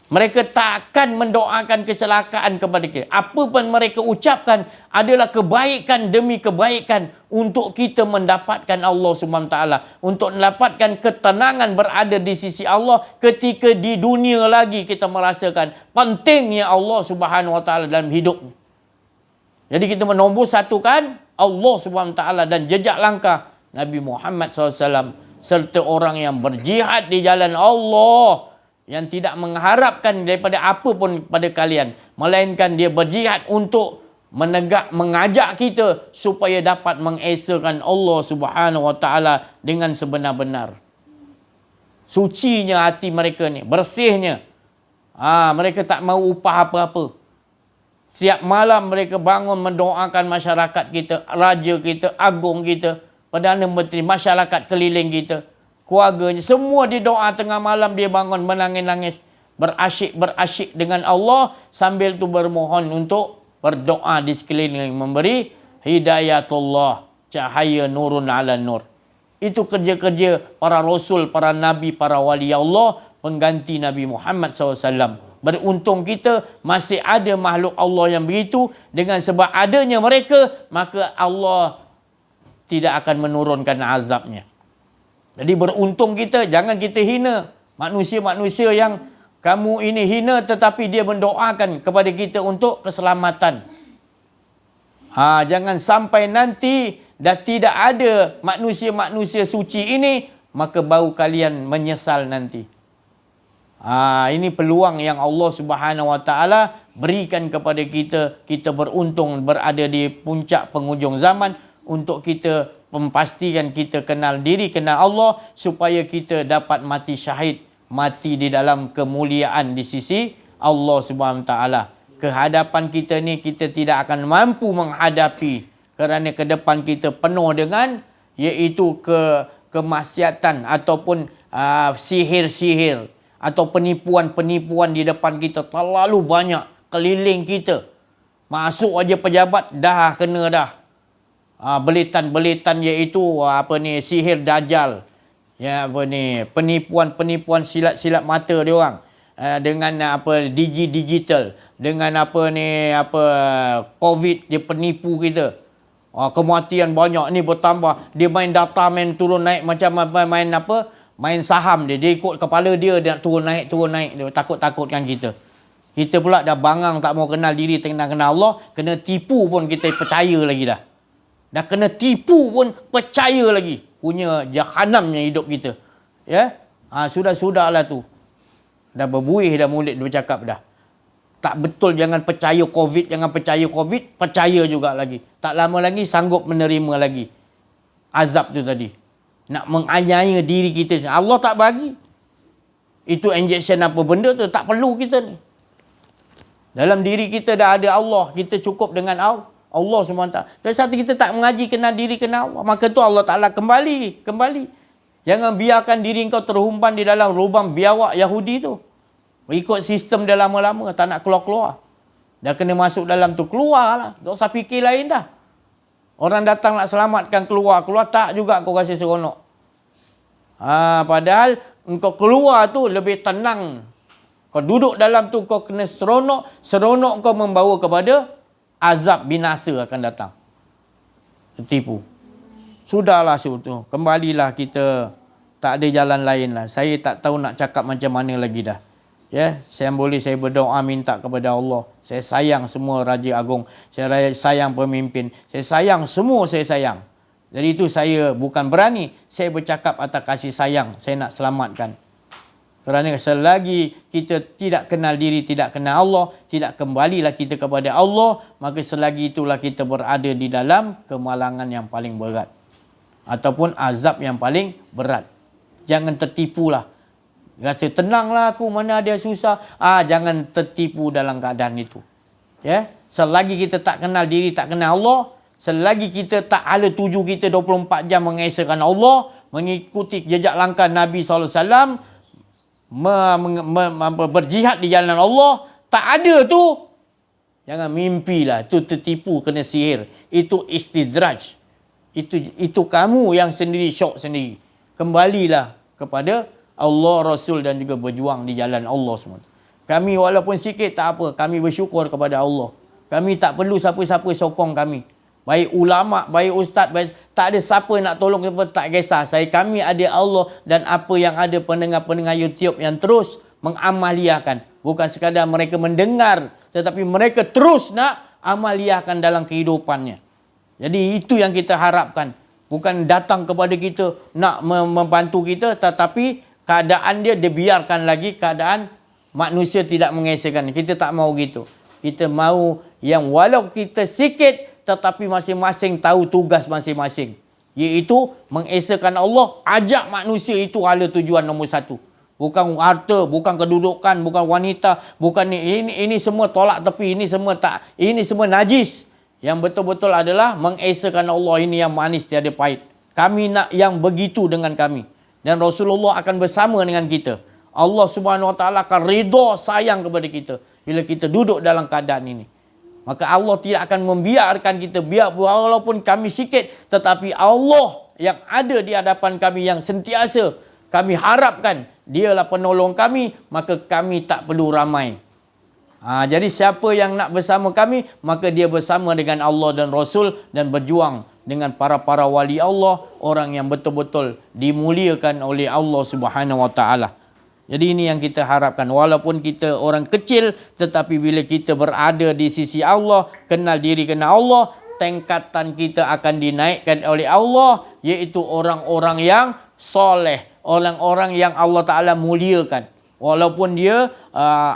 Mereka takkan mendoakan kecelakaan kepada kita. Apa pun mereka ucapkan adalah kebaikan demi kebaikan untuk kita mendapatkan Allah SWT. Untuk mendapatkan ketenangan berada di sisi Allah ketika di dunia lagi kita merasakan pentingnya Allah SWT dalam hidup. Jadi kita menombor satukan Allah SWT dan jejak langkah Nabi Muhammad SAW serta orang yang berjihad di jalan Allah, yang tidak mengharapkan daripada apa pun pada kalian, melainkan dia berjihad untuk mengajak kita supaya dapat mengesakan Allah Subhanahu Wa Taala dengan sebenar-benar. Sucinya hati mereka ni, bersihnya. Mereka tak mau upah apa-apa. Setiap malam mereka bangun mendoakan masyarakat kita, raja kita, agung kita, Perdana Menteri, masyarakat keliling kita, keluarganya, semua dia doa tengah malam, dia bangun menangis-nangis, berasyik dengan Allah sambil tu bermohon untuk berdoa di sekeliling, memberi hidayatullah, cahaya nurun ala nur. Itu kerja-kerja para rasul, para nabi, para wali Allah pengganti Nabi Muhammad SAW. Beruntung kita masih ada makhluk Allah yang begitu. Dengan sebab adanya mereka, maka Allah tidak akan menurunkan azabnya. Jadi beruntung kita, jangan kita hina manusia-manusia yang kamu ini hina tetapi dia mendoakan kepada kita untuk keselamatan. Jangan sampai nanti dah tidak ada manusia-manusia suci ini, maka baru kalian menyesal nanti. Ini peluang yang Allah Subhanahu Wa Taala berikan kepada kita. Kita beruntung berada di puncak penghujung zaman untuk kita memastikan kita kenal diri, kenal Allah, supaya kita dapat mati syahid, mati di dalam kemuliaan di sisi Allah Subhanahu Wa Taala. Kehadapan kita ni kita tidak akan mampu menghadapi kerana ke depan kita penuh dengan iaitu kemaksiatan ataupun sihir-sihir atau penipuan-penipuan di depan kita terlalu banyak keliling kita. Masuk aja pejabat dah kena dah. Belitan-belitan iaitu sihir dajjal. Penipuan-penipuan silat-silat mata dia orang. Dengan digital, dengan COVID dia penipu kita. Kematian banyak ni bertambah. Dia main data, main turun naik macam main saham dia ikut kepala dia turun naik dia takut-takutkan kita. Kita pula dah bangang tak mau kenal diri, tak kenal Allah, kena tipu pun kita percaya lagi dah. Dah kena tipu pun percaya lagi. Punya jahanamnya hidup kita. Ya? Sudah-sudahlah tu. Dah berbuih dah mulut dia bercakap dah. Tak betul, jangan percaya COVID, jangan percaya COVID, percaya juga lagi. Tak lama lagi sanggup menerima lagi azab tu tadi. Nak menganiaya diri kita. Allah tak bagi. Itu injection apa benda tu, tak perlu kita ni. Dalam diri kita dah ada Allah. Kita cukup dengan Allah SWT. Dan satu kita tak mengaji kenal diri, kenal Allah, maka tu Allah Ta'ala kembali. Jangan biarkan diri kau terhumpan di dalam lubang biawak Yahudi tu. Ikut sistem dia lama-lama, tak nak keluar-keluar. Dah kena masuk dalam tu, keluarlah. Tak usah fikir lain dah. Orang datang nak selamatkan keluar tak juga kau rasa seronok. Padahal engkau keluar tu lebih tenang. Kau duduk dalam tu kau kena seronok kau membawa kepada azab binasa akan datang. Tertipu. Sudahlah tu. Kembalilah kita, tak ada jalan lain lah. Saya tak tahu nak cakap macam mana lagi dah. Ya, saya berdoa minta kepada Allah. Saya sayang semua Raja Agung. Saya sayang pemimpin. Saya sayang semua, saya sayang. Jadi itu saya bukan berani. Saya bercakap atas kasih sayang. Saya nak selamatkan. Kerana selagi kita tidak kenal diri, tidak kenal Allah, tidak kembalilah kita kepada Allah, maka selagi itulah kita berada di dalam kemalangan yang paling berat. Ataupun azab yang paling berat. Jangan tertipulah. Rasa tenanglah aku, mana ada susah. Jangan tertipu dalam keadaan itu. Ya, selagi kita tak kenal diri, tak kenal Allah, selagi kita tak ala tuju kita 24 jam mengesahkan Allah, mengikuti jejak langkah Nabi SAW, berjihad di jalan Allah, tak ada tu, jangan mimpilah. Itu tertipu, kena sihir. Itu istidraj. Itu kamu yang sendiri syok sendiri. Kembalilah kepada Allah, Rasul dan juga berjuang di jalan Allah semua. Kami walaupun sikit tak apa, kami bersyukur kepada Allah. Kami tak perlu siapa-siapa sokong kami. Baik ulama, baik ustaz, baik, tak ada siapa nak tolong kita, tak kisah. Kami ada Allah dan apa yang ada pendengar-pendengar YouTube yang terus mengamaliakan. Bukan sekadar mereka mendengar, tetapi mereka terus nak amaliakan dalam kehidupannya. Jadi itu yang kita harapkan. Bukan datang kepada kita nak membantu kita, tetapi keadaan dia biarkan lagi keadaan manusia tidak mengesahkan. Kita tak mau gitu. Kita mau yang walau kita sikit, tetapi masing-masing tahu tugas masing-masing. Iaitu mengesahkan Allah, ajak manusia, itu hala tujuan nombor satu. Bukan harta, bukan kedudukan, bukan wanita, bukan ini semua tolak tepi, ini semua tak, ini semua najis. Yang betul-betul adalah mengesahkan Allah, ini yang manis tiada pahit. Kami nak yang begitu dengan kami. Dan Rasulullah akan bersama dengan kita. Allah Subhanahu Wa Taala akan ridha, sayang kepada kita bila kita duduk dalam keadaan ini. Maka Allah tidak akan membiarkan kita, biar walaupun kami sikit, tetapi Allah yang ada di hadapan kami, yang sentiasa kami harapkan dialah penolong kami, maka kami tak perlu ramai. Jadi siapa yang nak bersama kami, maka dia bersama dengan Allah dan Rasul dan berjuang dengan para wali Allah, orang yang betul-betul dimuliakan oleh Allah Subhanahu Wa Taala. Jadi ini yang kita harapkan. Walaupun kita orang kecil, tetapi bila kita berada di sisi Allah, kenal diri, kenal Allah, tingkatan kita akan dinaikkan oleh Allah, iaitu orang-orang yang soleh, orang-orang yang Allah Ta'ala muliakan. Walaupun dia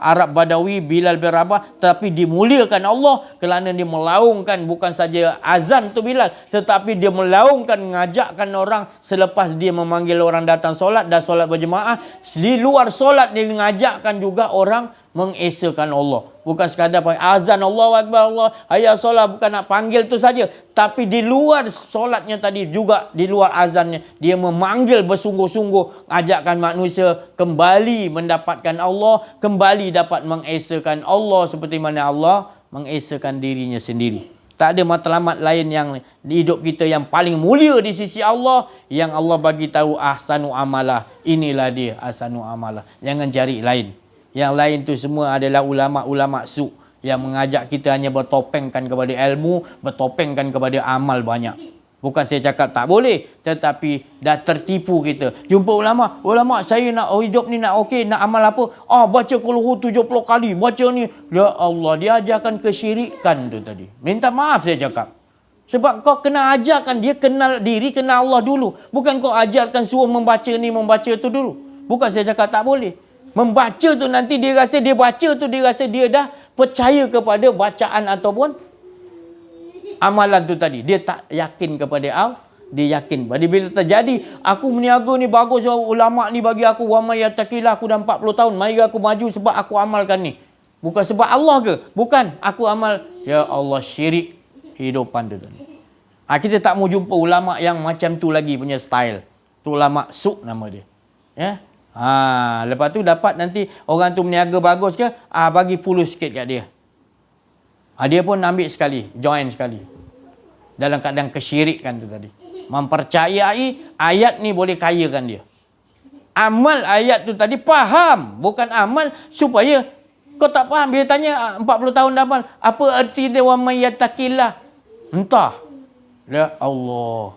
Arab Badawi, Bilal bin Rabah, tapi dimuliakan Allah kerana dia melaungkan bukan saja azan tu Bilal, tetapi dia melaungkan, mengajakkan orang selepas dia memanggil orang datang solat dan solat berjemaah. Di luar solat dia mengajakkan juga orang mengesahkan Allah. Bukan sekadar azan Allahu Akbar, Allah hayya solat, bukan nak panggil tu saja, tapi di luar solatnya tadi juga, di luar azannya dia memanggil bersungguh-sungguh, ajakkan manusia kembali mendapatkan Allah, kembali dapat mengesahkan Allah seperti mana Allah mengesahkan dirinya sendiri. Tak ada matlamat lain yang di hidup kita yang paling mulia di sisi Allah, yang Allah bagi tahu ahsanu amalah. Inilah dia ahsanu amalah. Jangan cari lain. Yang lain tu semua adalah ulama-ulama su yang mengajak kita hanya bertopengkan kepada ilmu, bertopengkan kepada amal banyak. Bukan saya cakap tak boleh, tetapi dah tertipu kita. Jumpa ulama saya nak hidup ni nak okey, nak amal apa? Baca Qul 70 kali, baca ni. Ya Allah, dia ajarkan kesyirikan tu tadi. Minta maaf saya cakap. Sebab kau kena ajarkan dia kenal diri, kenal Allah dulu. Bukan kau ajarkan suruh membaca ni, membaca tu dulu. Bukan saya cakap tak boleh. Membaca tu nanti dia rasa dia baca tu, dia rasa dia dah percaya kepada bacaan ataupun amalan tu tadi. Dia tak yakin kepada Allah. Dia yakin. Jadi bila terjadi, aku meniaga ni bagus, ulama ni bagi aku wa may yattaqillah, aku dah 40 tahun, mari aku maju sebab aku amalkan ni. Bukan sebab Allah ke? Bukan, aku amal. Ya Allah, syirik hidupan tu tadi. Kita tak mau jumpa ulama yang macam tu lagi punya style. Tu ulama suk nama dia. Ya. Lepas tu dapat nanti orang tu meniaga bagus ke, bagi puluh sikit kat dia. Dia pun ambil sekali, join sekali. Dalam keadaan kesyirikan tu tadi. Mempercayai ayat ni boleh kayakan dia. Amal ayat tu tadi faham, bukan amal supaya kau tak faham. Bila tanya 40 tahun dah amal, apa erti dia wa may yattaqillah? Entah. Ya Allah.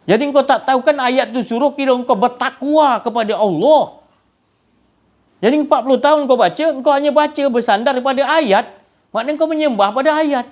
Jadi engkau tak tahu kan ayat tu suruh kira engkau bertakwa kepada Allah. Jadi 40 tahun kau baca, engkau hanya baca bersandar pada ayat. Maknanya kau menyembah pada ayat.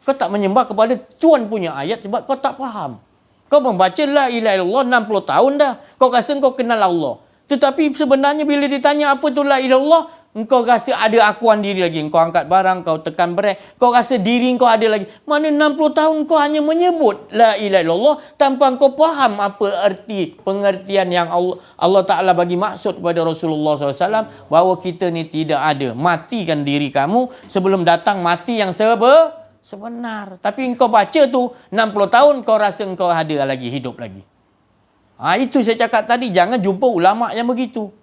Kau tak menyembah kepada Tuhan punya ayat sebab kau tak faham. Kau membaca la ilaha illallah 60 tahun dah. Kau rasa kau kenal Allah. Tetapi sebenarnya bila ditanya apa tu la ilaha illallah, Engkau rasa ada akuan diri lagi. Engkau angkat barang, kau tekan brek. Kau rasa diri kau ada lagi. Mana 60 tahun kau hanya menyebut la ilaha illallah tanpa kau faham apa arti pengertian yang Allah Ta'ala bagi maksud kepada Rasulullah SAW bahawa kita ni tidak ada. Matikan diri kamu sebelum datang mati yang sebenar. Tapi engkau baca tu 60 tahun kau rasa engkau ada lagi, hidup lagi. Itu saya cakap tadi, jangan jumpa ulama yang begitu.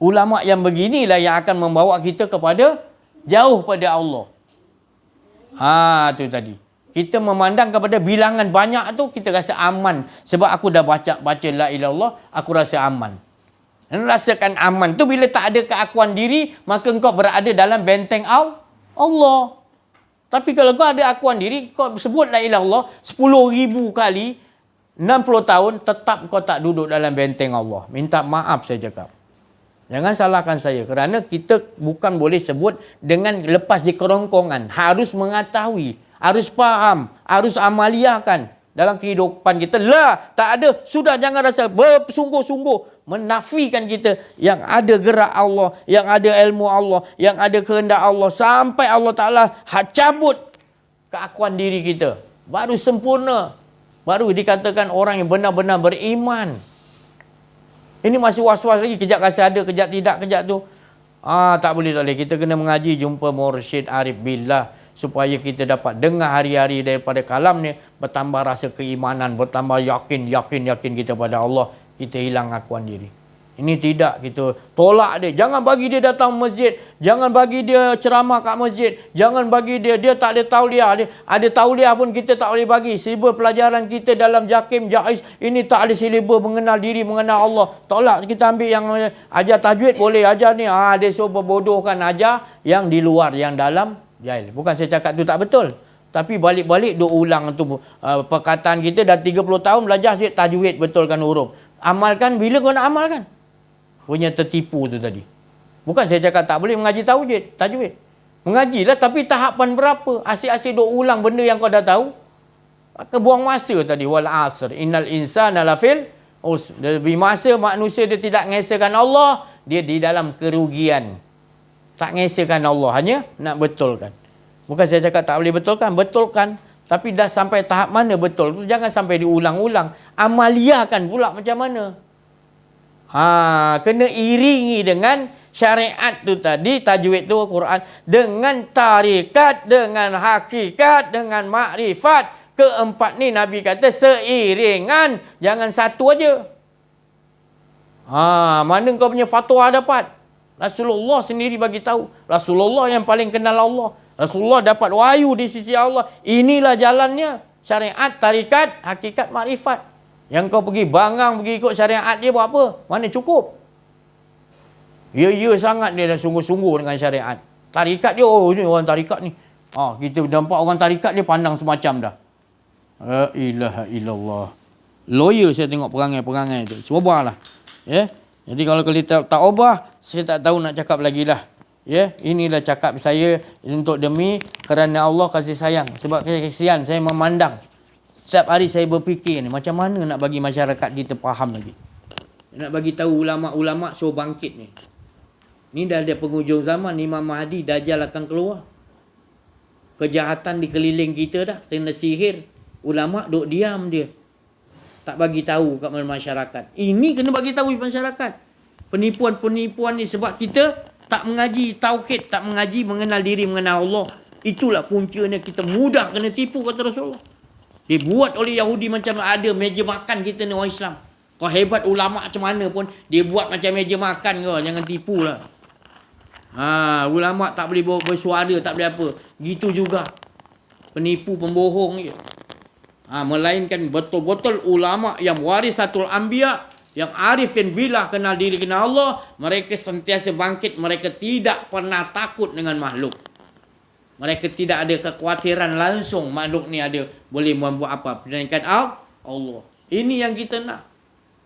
Ulama yang beginilah yang akan membawa kita kepada jauh pada Allah. Tu tadi. Kita memandang kepada bilangan banyak tu, kita rasa aman. Sebab aku dah baca la ilaha illallah, aku rasa aman. Dan rasakan aman tu bila tak ada keakuan diri, maka engkau berada dalam benteng Allah. Tapi kalau kau ada akuan diri, kau sebut la ilaha illallah 10,000 kali, 60 tahun, tetap kau tak duduk dalam benteng Allah. Minta maaf saya cakap. Jangan salahkan saya kerana kita bukan boleh sebut dengan lepas di kerongkongan. Harus mengetahui, harus faham, harus amaliahkan dalam kehidupan kita. Tak ada. Sudah jangan rasa bersungguh-sungguh menafikan kita yang ada gerak Allah, yang ada ilmu Allah, yang ada kehendak Allah. Sampai Allah Ta'ala cabut keakuan diri kita. Baru sempurna. Baru dikatakan orang yang benar-benar beriman. Ini masih was-was lagi. Kejap rasa ada, kejap tidak, kejap tu. Tak boleh. Kita kena mengaji, jumpa mursyid arif billah. Supaya kita dapat dengar hari-hari daripada kalam ni. Bertambah rasa keimanan, bertambah yakin kita pada Allah. Kita hilang akuan diri. Ini tidak, kita tolak dia. Jangan bagi dia datang masjid. Jangan bagi dia ceramah kat masjid. Jangan bagi dia tak ada tauliah. Ada tauliah pun kita tak boleh bagi. Silibus pelajaran kita dalam Jakim, Jaiz, ini tak ada silibus mengenal diri, mengenal Allah. Tolak, kita ambil yang ajar tajwid boleh, ajar ni. Dia suruh berbodohkan, ajar yang di luar, yang dalam jahil. Bukan saya cakap tu tak betul. Tapi balik-balik duk ulang tu perkataan kita dah 30 tahun belajar tajwid, betulkan huruf. Amalkan bila kau nak amalkan? Punya tertipu tu tadi. Bukan saya cakap tak boleh mengaji tajwid. Mengajilah, tapi tahapan berapa? Asyik-asyik duk ulang benda yang kau dah tahu. Kebuang masa tadi. Wal asr innal insana lafil lebih masa manusia dia tidak mengesahkan Allah, dia di dalam kerugian. Tak mengesahkan Allah, hanya nak betulkan. Bukan saya cakap tak boleh betulkan. Tapi dah sampai tahap mana betul tu, jangan sampai diulang-ulang. Amaliahkan pula macam mana. Kena iringi dengan syariat tu tadi, tajwid tu Quran, dengan tarikat, dengan hakikat, dengan makrifat. Keempat ni Nabi kata seiringan, jangan satu aja. Mana kau punya fatwa dapat? Rasulullah sendiri bagi tahu. Rasulullah yang paling kenal Allah. Rasulullah dapat wahyu di sisi Allah. Inilah jalannya. Syariat, tarikat, hakikat, makrifat. Yang kau pergi bangang, pergi ikut syariat dia buat apa? Mana cukup? Ya sangat dia dah sungguh-sungguh dengan syariat. Tarikat dia, ni orang tarikat ni. Kita nampak orang tarikat dia pandang semacam dah. La ilaha illallah. Lawyer saya tengok perangai-perangai tu. Ubahlah. Jadi kalau kita tak ubah, saya tak tahu nak cakap lagi lah. Inilah cakap saya untuk demi kerana Allah kasih sayang. Sebab kesian saya memandang. Setiap hari saya berfikir ni, macam mana nak bagi masyarakat kita faham lagi. Nak bagi tahu ulama-ulama suruh bangkit ni. Ni dah ada penghujung zaman, Imam Mahdi, Dajjal akan keluar. Kejahatan di keliling kita dah, kena sihir. Ulama duk diam dia. Tak bagi tahu kat masyarakat. Ini kena bagi tahu masyarakat. Penipuan-penipuan ni sebab kita tak mengaji tauhid, tak mengaji mengenal diri, mengenal Allah. Itulah puncanya kita mudah kena tipu, kata Rasulullah. Dibuat oleh Yahudi macam ada meja makan kita ni orang Islam. Kau hebat ulama macam mana pun, dia buat macam meja makan kau. Jangan tipu lah. Ulama tak boleh bersuara, tak boleh apa. Gitu juga. Penipu, pembohong je. Melainkan betul-betul ulama yang warisatul anbiya, yang arifin billah, kenal diri, kenal Allah. Mereka sentiasa bangkit. Mereka tidak pernah takut dengan makhluk. Mereka tidak ada kekhawatiran langsung makhluk ni ada boleh membuat apa. Melainkan Allah. Ini yang kita nak.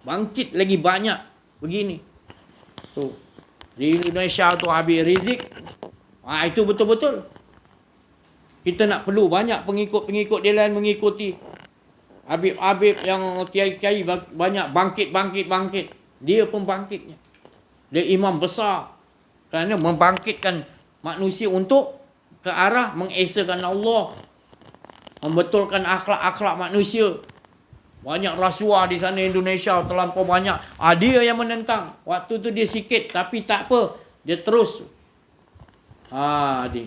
Bangkit lagi banyak. Begini. Tu. Di Indonesia tu Habib Rizik. Itu betul-betul. Kita nak perlu banyak pengikut-pengikut dia lain mengikuti. Habib-habib yang kiai-kiai banyak bangkit. Dia pun bangkitnya. Dia imam besar. Kerana membangkitkan manusia untuk ke arah mengesakan Allah, membetulkan akhlak-akhlak manusia. Banyak rasuah di sana Indonesia, terlampau banyak. Dia yang menentang. Waktu tu dia sikit, tapi tak apa. Dia terus. Dia.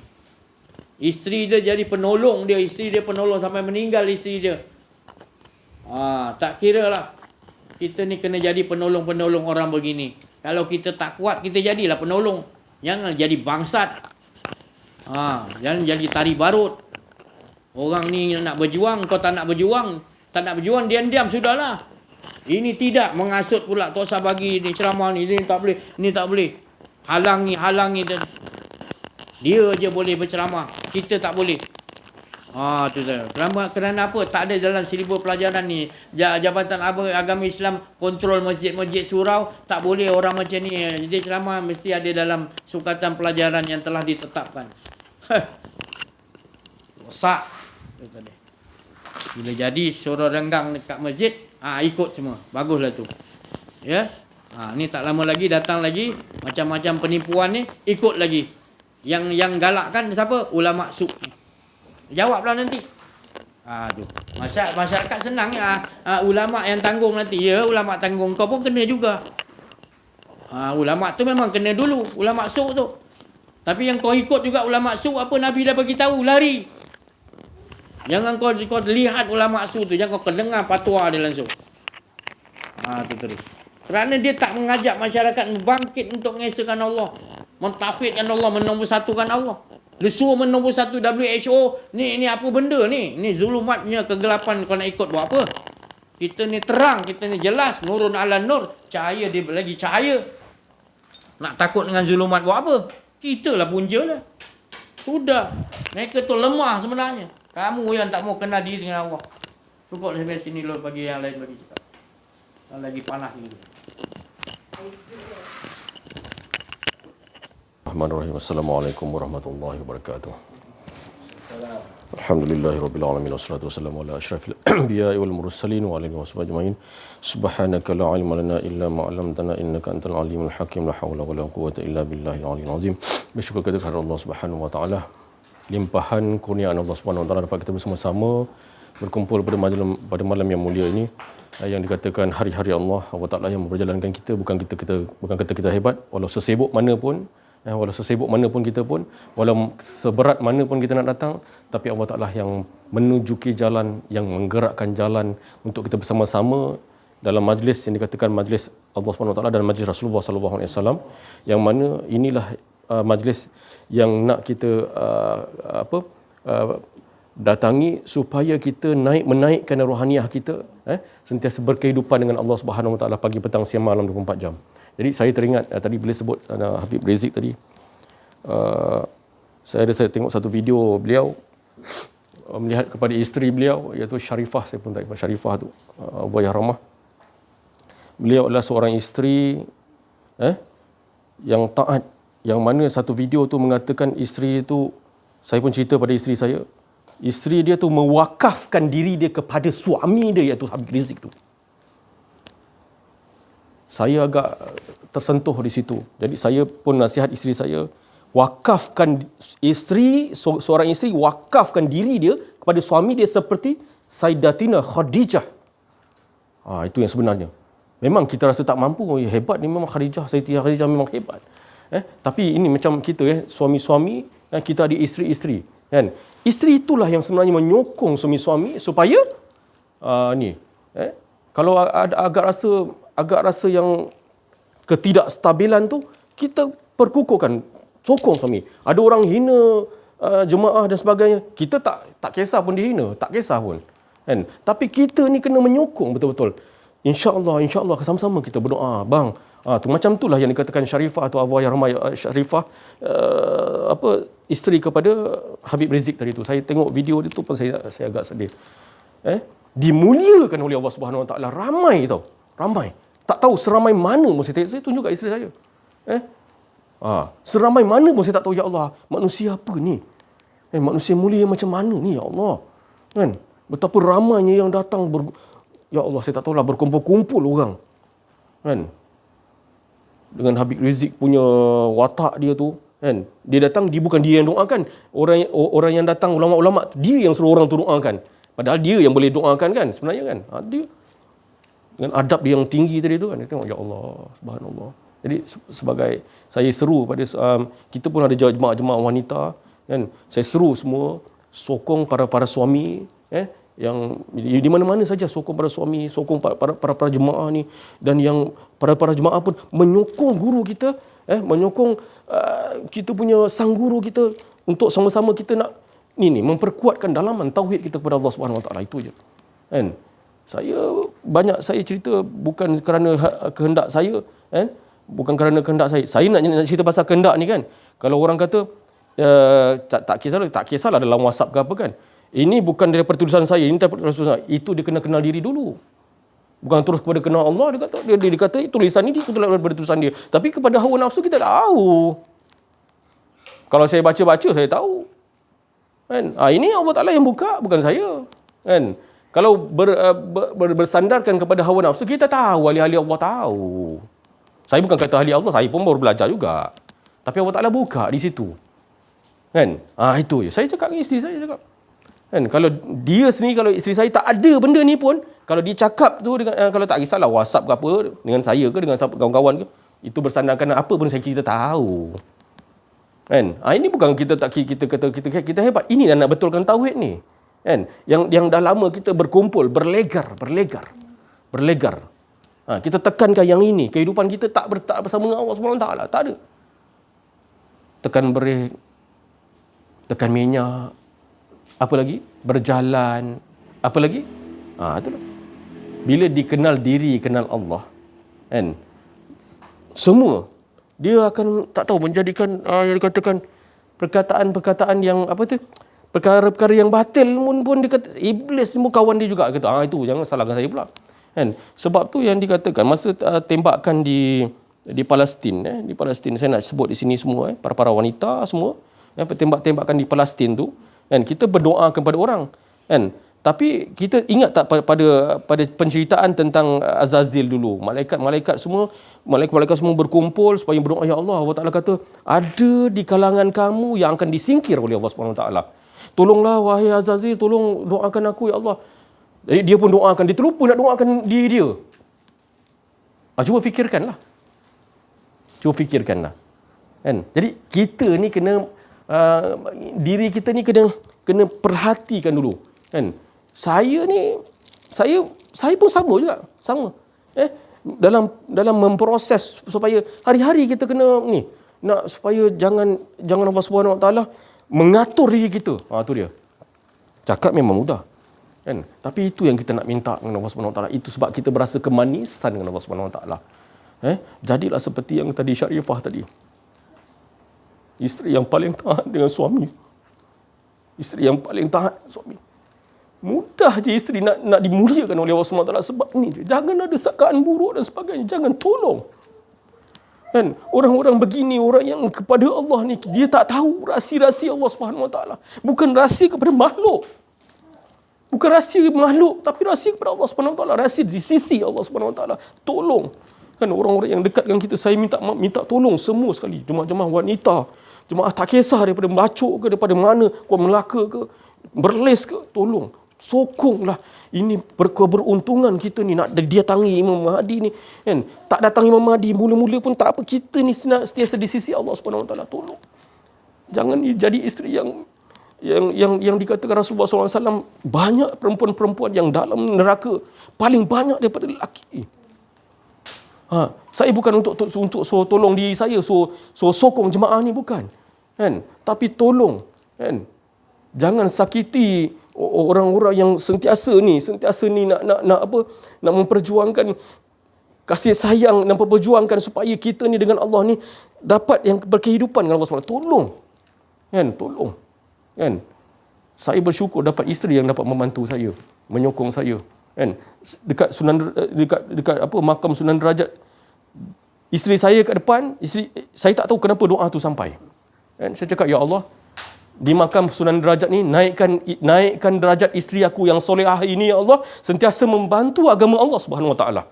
Isteri dia jadi penolong dia. Isteri dia penolong sampai meninggal isteri dia. Tak kira lah. Kita ni kena jadi penolong-penolong orang begini. Kalau kita tak kuat, kita jadilah penolong. Jangan jadi bangsat. Jangan jadi tari barut. Orang ni nak berjuang, kau tak nak berjuang. Tak nak berjuang, diam-diam sudahlah. Ini tidak mengasut pula. Tak usah bagi ni ceramah ni. Ini tak boleh. Ini tak boleh. Halangi. Dia je boleh berceramah. Kita tak boleh. Tu tu. Kerana apa? Tak ada dalam silibus pelajaran ni. Jabatan Agama Islam kontrol masjid-masjid surau. Tak boleh orang macam ni. Jadi ceramah mesti ada dalam sukatan pelajaran yang telah ditetapkan. Rosak. Bila jadi suruh renggang dekat masjid, ikut semua. Baguslah tu. Ya. Ni tak lama lagi datang lagi macam-macam penipuan ni, ikut lagi. Yang galakkan siapa? Ulama suk. Jawablah nanti. Tu. Masyarakat senang ya. Ulama yang tanggung nanti. Ya, ulama tanggung, kau pun kena juga. Ulama tu memang kena dulu, ulama suk tu. Tapi yang kau ikut juga ulama suk, apa Nabi dah bagi tahu, lari. Jangan kau lihat ulama su tu, jangan kau dengar fatwa dia langsung. Tu terus. Kerana dia tak mengajak masyarakat bangkit untuk mengesahkan Allah, mentauhidkan Allah, menomorsatukan Allah. Dia suruh menombor satu WHO. Ni apa benda ni? Ni zulumatnya, kegelapan, kau nak ikut buat apa? Kita ni terang, kita ni jelas, nurun ala nur, cahaya dia lagi cahaya. Nak takut dengan zulumat buat apa? Kita lah punca lah. Sudah. Mereka tu lemah sebenarnya. Kamu yang tak mau kenal diri dengan Allah. Cukup sampai sini dulu, bagi yang lain bagi cakap. Yang lagi panas ni. Bismillahirrahmanirrahim. Assalamualaikum warahmatullahi wabarakatuh. Alhamdulillahirabbil alamin wassalatu wassalamu ala asyrafil anbiya'i wal mursalin wa alihi washabihi ajmain. Subhanaka la ilma lana illa ma 'allamtana innaka antal alimul hakim. La haula wala quwwata illa billahil aliyyil azim. Bersyukur kepada Allah Subhanahu wa taala. Limpahan kurniaan Allah Subhanahu wa taala dapat kita bersama-sama berkumpul pada malam yang mulia ini, yang dikatakan hari-hari Allah Taala yang memperjalankan kita. Bukan kata kita hebat, walau sesibuk mana pun kita pun, walau seberat mana pun kita nak datang, tapi Allah Taala yang menunjuki jalan, yang menggerakkan jalan untuk kita bersama-sama dalam majlis yang dikatakan majlis Allah Subhanahu wa taala dan majlis Rasulullah sallallahu alaihi wasallam, yang mana inilah majlis yang nak kita datangi supaya kita menaikkan rohaniah kita, sentiasa berkehidupan dengan Allah Subhanahu wa taala pagi, petang, siang, malam 24 jam. Jadi saya teringat tadi boleh sebut Habib Rizik tadi. Saya tengok satu video beliau melihat kepada isteri beliau, iaitu Sharifah, saya pun tak ingat Sharifah tu, Wayah Ramah. Beliau adalah seorang isteri yang taat, yang mana satu video tu mengatakan isteri itu, saya pun cerita pada isteri saya, isteri dia tu mewakafkan diri dia kepada suami dia, iaitu Habib Rizik tu. Saya agak tersentuh di situ. Jadi saya pun nasihat isteri saya, wakafkan seorang isteri wakafkan diri dia kepada suami dia seperti Sayyidatina Khadijah. Itu yang sebenarnya. Memang kita rasa tak mampu, hebat ni memang Sayyidatina Khadijah memang hebat. Tapi ini macam kita, suami-suami, kita ada isteri-isteri, kan? Isteri itulah yang sebenarnya menyokong suami-suami supaya kalau ada agak rasa yang ketidakstabilan tu, kita perkukuhkan, sokong suami. Ada orang hina jemaah dan sebagainya, kita tak kisah pun dihina, tak kisah pun, kan? Tapi kita ni kena menyokong betul-betul. InsyaAllah sama-sama kita berdoa, bang. Macam itulah yang dikatakan Sharifah atau Abah Rahmah Sharifah, isteri kepada Habib Rizik tadi tu. Saya tengok video dia tu pun saya agak sedih. Dimuliakan oleh Allah Subhanahu Wa Taala, ramai tau, ramai. Tak tahu seramai mana pun saya tunjuk kat isteri saya. Seramai mana pun saya tak tahu, ya Allah, manusia apa ni? Manusia mulia macam mana ni, ya Allah? Kan? Betapa ramainya yang datang, ya Allah, saya tak tahulah, berkumpul-kumpul orang. Kan? dengan Habib Rizik punya watak dia tu, kan? Dia datang, dia bukan dia yang doakan. Orang yang datang, ulama-ulama, dia yang suruh orang tu doakan. Padahal dia yang boleh doakan kan sebenarnya kan. Dia dengan adab dia yang tinggi tadi tu kan. Dia tengok, ya Allah, subhanallah. Jadi sebagai saya seru pada kita pun ada jemaah-jemaah wanita kan. Saya seru semua sokong para suami yang di mana-mana saja, sokong para suami, sokong para jemaah ni, dan yang para jemaah pun menyokong guru kita, menyokong kita punya sang guru kita untuk sama-sama kita nak ni memperkuatkan dalaman tauhid kita kepada Allah Subhanahu Wa Taala. Itu je kan. Saya cerita bukan kerana kehendak saya kan, bukan kerana kehendak saya nak cerita pasal kehendak ni kan. Kalau orang kata tak kisahlah dalam WhatsApp ke apa kan, ini bukan daripada tulisan saya, ini daripada tulisan saya. Itu dia kena kenal diri dulu, bukan terus kepada kenal Allah. Dia kata tulisan ni itu daripada tulisan dia, tapi kepada hawa nafsu kita tahu. Kalau saya baca saya tahu kan. Ini Allah Ta'ala yang buka, bukan saya kan. Kalau bersandarkan kepada hawa nafsu, kita tahu, ahli-ahli Allah tahu. Saya bukan kata ahli Allah, saya pun baru belajar juga. Tapi Allah Ta'ala buka di situ. Kan? Itu je. Saya cakap dengan isteri saya cakap. Kan? Kalau dia sendiri, kalau isteri saya tak ada benda ni pun, kalau dia cakap tu dengan, kalau tak kisahlah WhatsApp ke apa, dengan saya ke, dengan kawan-kawan ke, itu bersandarkan apa pun kita tahu. Kan? Ini bukan kita kata kita hebat. Ini nak betulkan tauhid ni. Kan? Yang dah lama kita berkumpul, berlegar. Kita tekankan yang ini. Kehidupan kita tak bersama dengan Allah SWT. Tak ada. Tekan brek, tekan minyak, apa lagi? Berjalan, apa lagi? Itulah. Bila dikenal diri, kenal Allah, kan? Semua dia akan tak tahu menjadikan yang dikatakan perkataan-perkataan yang apa tu? Perkara-perkara yang batil pun dia kata, iblis semua kawan dia juga kata, itu jangan salahkan saya pula. Kan? Sebab tu yang dikatakan masa tembakan di Palestin, di Palestin, saya nak sebut di sini semua, para wanita semua, tembak-tembakan di Palestin tu, kan, kita berdoa kepada orang, kan. Tapi kita ingat tak pada penceritaan tentang Azazil dulu, malaikat semua berkumpul supaya berdoa, ya Allah. Allah Taala kata, ada di kalangan kamu yang akan disingkir oleh Allah Subhanahu Taala. Tolonglah wahai Azazil, tolong doakan aku ya Allah. Jadi dia pun doakan, dia terlupa nak doakan diri dia. Cuba fikirkanlah. Kan? Jadi kita ni kena diri kita ni kena perhatikan dulu, kan? Saya pun sama juga, dalam memproses supaya hari-hari kita kena nak supaya jangan Allah Subhanahu Wa Taala mengatur diri kita. Tu dia. Cakap memang mudah, kan? Tapi itu yang kita nak minta dengan Allah Subhanahu Wa Taala. Itu sebab kita berasa kemanisan dengan Allah Subhanahu Wa Taala. Jadilah seperti yang tadi Syarifah tadi. Isteri yang paling taat dengan suami. Isteri yang paling taat dengan suami. Mudah je isteri nak dimuliakan oleh Allah SWT. Sebab ni je. Jangan ada sangkaan buruk dan sebagainya. Jangan tolong. Kan? Orang-orang begini, orang yang kepada Allah ni, dia tak tahu rahsia-rahsia Allah SWT. Bukan rahsia kepada makhluk. Bukan rahsia makhluk, tapi rahsia kepada Allah SWT. Rahsia di sisi Allah SWT. Tolong. Kan, orang-orang yang dekat dengan kita, saya minta tolong semua sekali. Jemaah-jemaah wanita, jemaah tak kisah daripada Melacok ke, daripada mana, Kuala Melaka ke, Berles ke, tolong. Sokonglah. Ini keberuntungan kita ni nak dia tangi Imam Mahdi ni, kan? Tak datang Imam Mahdi mula-mula pun tak apa, kita ni sentiasa di sisi Allah SWT. Tolong. Jangan jadi isteri yang dikatakan Rasulullah SAW, banyak perempuan-perempuan yang dalam neraka paling banyak daripada lelaki. Saya bukan untuk tolong diri saya, sokong jemaah ni, bukan, kan? Tapi tolong, kan? Jangan sakiti orang-orang yang sentiasa ni nak memperjuangkan kasih sayang dan memperjuangkan supaya kita ni dengan Allah ni dapat yang berkehidupan dengan Allah SWT. Tolong, kan? Saya bersyukur dapat isteri yang dapat membantu saya, menyokong saya, kan? Dekat makam Sunan Derajat, isteri saya kat depan, saya tak tahu kenapa doa tu sampai, kan? Saya cakap, ya Allah, di makam Sunan Derajat ni, naikkan derajat isteri aku yang solehah ini, ya Allah, sentiasa membantu agama Allah Subhanahu Wa Taala.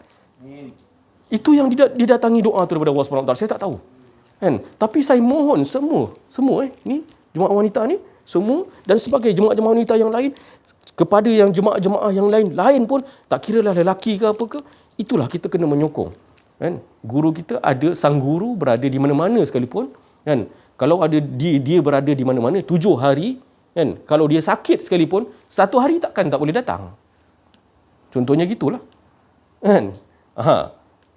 Itu yang didatangi doa tu daripada Allah Subhanahu Wa Taala. Saya tak tahu. Kan? Tapi saya mohon semua ni jemaah wanita ni semua dan sebagai jemaah-jemaah wanita yang lain, kepada yang jemaah-jemaah yang lain pun, tak kiralah lelaki ke apa ke, itulah kita kena menyokong. Kan? Guru kita ada, sang guru berada di mana-mana sekalipun, kan? Kalau ada dia berada di mana-mana 7 hari, kan? Kalau dia sakit sekalipun 1 hari tak boleh datang. Contohnya gitulah. Kan?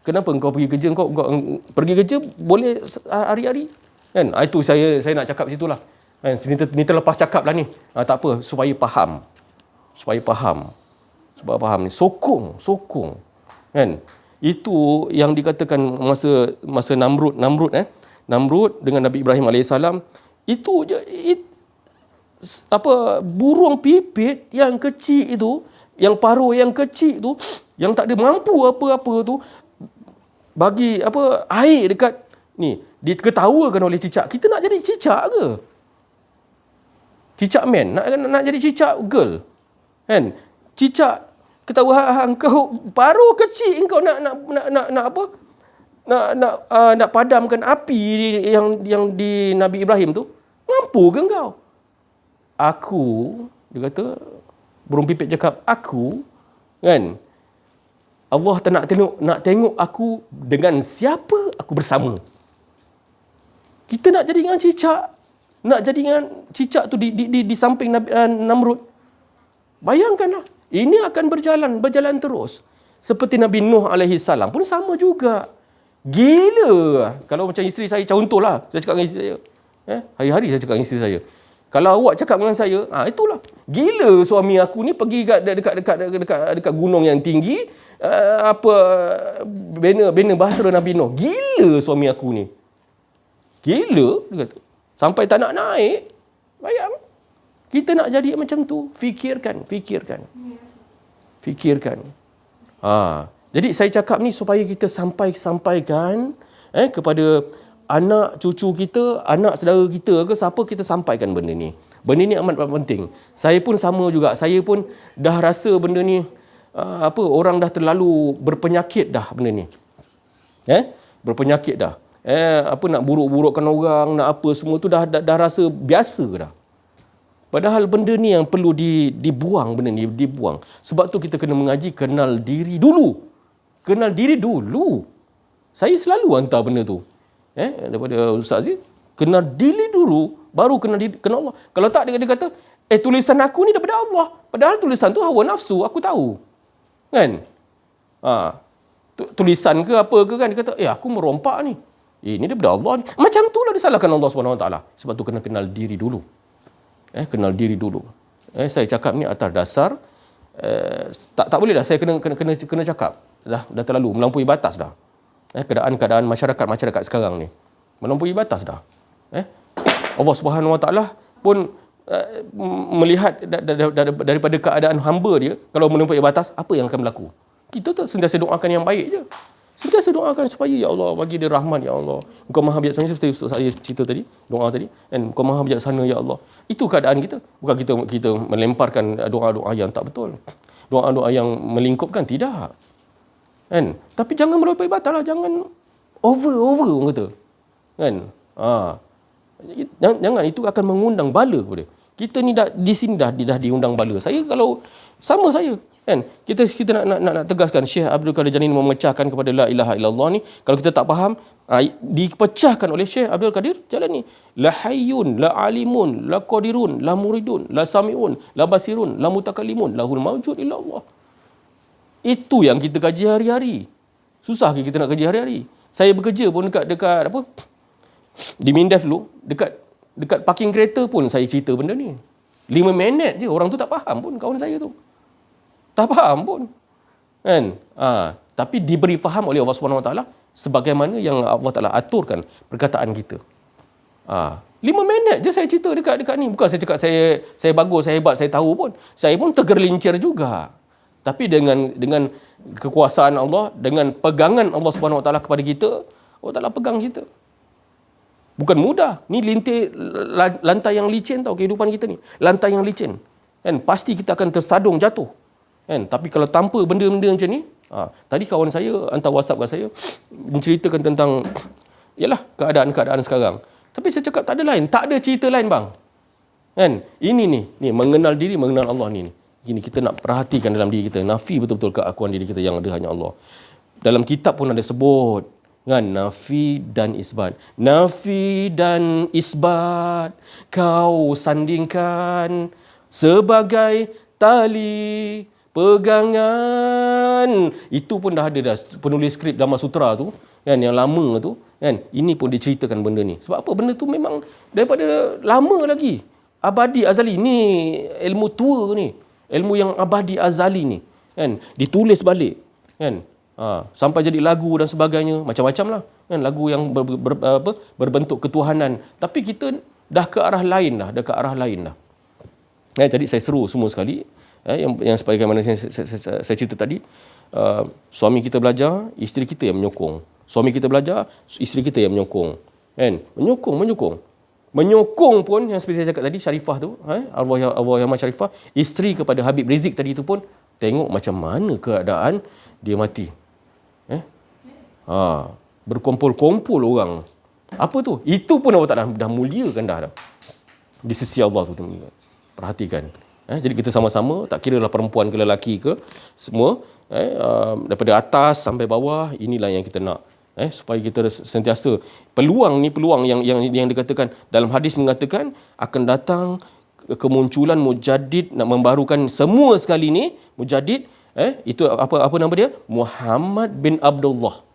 Kenapa engkau pergi kerja, kau pergi kerja boleh hari-hari? Kan? Itu saya nak cakap situlah. Kan? Ni terlepas cakap lah ni. Tak apa, supaya faham ni. Sokong. Kan? Itu yang dikatakan masa Namrud dengan Nabi Ibrahim AS. Itu je, burung pipit yang kecil itu, yang paruh yang kecil tu, yang tak ada mampu apa-apa tu, bagi air dekat ni, diketawakan oleh cicak. Kita nak jadi cicak ke? Cicak man nak jadi cicak girl, kan? Cicak ketawa, engkau paruh kecil, engkau nak apa? Nak padamkan api yang di Nabi Ibrahim tu, mampu ke engkau? Aku, dia kata, burung pipit cakap, aku, kan? Allah tak nak tengok aku dengan siapa aku bersama. Kita nak jadi dengan cicak tu di samping Namrud. Bayangkanlah, ini akan berjalan terus. Seperti Nabi Nuh alaihi salam pun sama juga. Gila. Kalau macam isteri saya, contohlah, saya cakap dengan isteri saya. Hari-hari saya cakap dengan isteri saya. Kalau awak cakap dengan saya, itulah. Gila suami aku ni pergi dekat gunung yang tinggi, bina bahtera Nabi Nuh. Gila suami aku ni. Gila, dia kata. Sampai tak nak naik. Bayang. Kita nak jadi macam tu. Fikirkan. Jadi saya cakap ni supaya kita sampaikan kepada anak cucu kita, anak saudara kita ke siapa, kita sampaikan benda ni. Benda ni amat penting. Saya pun sama juga. Saya pun dah rasa benda ni orang dah terlalu berpenyakit dah benda ni. Berpenyakit dah. Nak buruk-burukkan orang, nak apa semua tu dah rasa biasa dah. Padahal benda ni yang perlu dibuang, benda ni dibuang. Sebab tu kita kena mengaji kenal diri dulu. Saya selalu hantar benda tu. Daripada Ustaz Aziz, kenal diri dulu, baru kenal Allah. Kalau tak dia kata, tulisan aku ni daripada Allah. Padahal tulisan tu hawa nafsu, aku tahu. Kan? Tulisan ke apa ke kan, dia kata, aku merompak ni. Ini daripada Allah ni. Macam tu lah disalahkan Allah SWT. Sebab tu kena kenal diri dulu. Kenal diri dulu. Saya cakap ni atas dasar tak boleh dah saya kena cakap. Dah terlalu melampaui batas dah. Keadaan masyarakat sekarang ni melampaui batas dah. Allah Subhanahu Wa Taala pun melihat daripada keadaan hamba dia, kalau melampaui batas, apa yang akan berlaku? Kita tu sentiasa doakan yang baik je. Sentiasa doakan supaya ya Allah bagi dia rahmat, ya Allah. Engkau Maha Bijaksana, seperti saya cerita tadi, doa tadi, dan Engkau Maha Bijaksana ya Allah. Itu keadaan kita. Bukan kita melemparkan doa-doa yang tak betul. Doa-doa yang melingkupkan, tidak. Kan? Tapi jangan melampaui batas lah, jangan over orang kata. Kan? Jangan, itu akan mengundang bala kepada. Kita ni di sini dah diundang bala. Saya kalau sama saya, kan? Kita nak tegaskan, Syekh Abdul Qadir Jalani memecahkan kepada la ilaha illallah ni, kalau kita tak faham, dipecahkan oleh Syekh Abdul Qadir Jalani. La hayyun, la alimun, la qadirun, la muridun, la samiun, la basirun, la mutakallimun, lahul mawjud illa Allah. Itu yang kita kaji hari-hari. Susah ke kita nak kaji hari-hari? Saya bekerja pun dekat apa? Di Mindef dulu, dekat parking kereta pun saya cerita benda ni. 5 minit je, orang tu tak faham pun, kawan saya tu. Tak faham pun. Kan? Tapi diberi faham oleh Allah SWT sebagaimana yang Allah Taala aturkan perkataan kita. 5 minit je saya cerita dekat ni. Bukan saya cakap saya bagus, saya hebat, saya tahu pun. Saya pun tergelincir juga. Tapi dengan kekuasaan Allah, dengan pegangan Allah SWT kepada kita, Allah Taala pegang kita. Bukan mudah. Ni lantai yang licin tau kehidupan kita ni. Lantai yang licin. Kan? Pasti kita akan tersadung jatuh. Kan? Tapi kalau tanpa benda-benda macam ni, Tadi kawan saya hantar WhatsApp kat saya menceritakan tentang yalah keadaan-keadaan sekarang. Tapi saya cakap tak ada lain, tak ada cerita lain bang. Kan? Ini ni mengenal diri, mengenal Allah ni. Gini kita nak perhatikan dalam diri kita, nafi betul-betul keakuan diri kita yang ada hanya Allah. Dalam kitab pun ada sebut kan, nafi dan isbat. Nafi dan isbat kau sandingkan sebagai tali pegangan. Itu pun dah ada dah penulis skrip Dhamma Sutra tu kan, yang lama tu kan. Ini pun diceritakan benda ni. Sebab apa? Benda tu memang daripada lama lagi, abadi azali. Ni ilmu tua ni, ilmu yang abadi azali ni kan, ditulis balik kan. Sampai jadi lagu dan sebagainya, macam-macam lah kan, lagu yang berbentuk ketuhanan. Tapi kita dah ke arah lain dah, jadi saya seru semua sekali yang sebagaimana saya cerita tadi, suami kita belajar, isteri kita yang menyokong. Suami kita belajar, isteri kita yang menyokong kan, menyokong pun yang seperti saya cakap tadi, Sharifah tu, arwah Yama Sharifah, isteri kepada Habib Rizik tadi tu pun tengok macam mana keadaan dia mati. Berkumpul-kumpul orang. Apa tu? Itu pun Allah Ta'ala dah muliakan dah di sisi Allah tu. Perhatikan. Jadi kita sama-sama, tak kira lah perempuan ke lelaki ke, semua daripada atas sampai bawah, inilah yang kita nak. Supaya kita sentiasa peluang yang dikatakan dalam hadis, mengatakan akan datang kemunculan mujaddid nak membarukan semua sekali ni. Mujaddid itu apa nama dia? Muhammad bin Abdullah.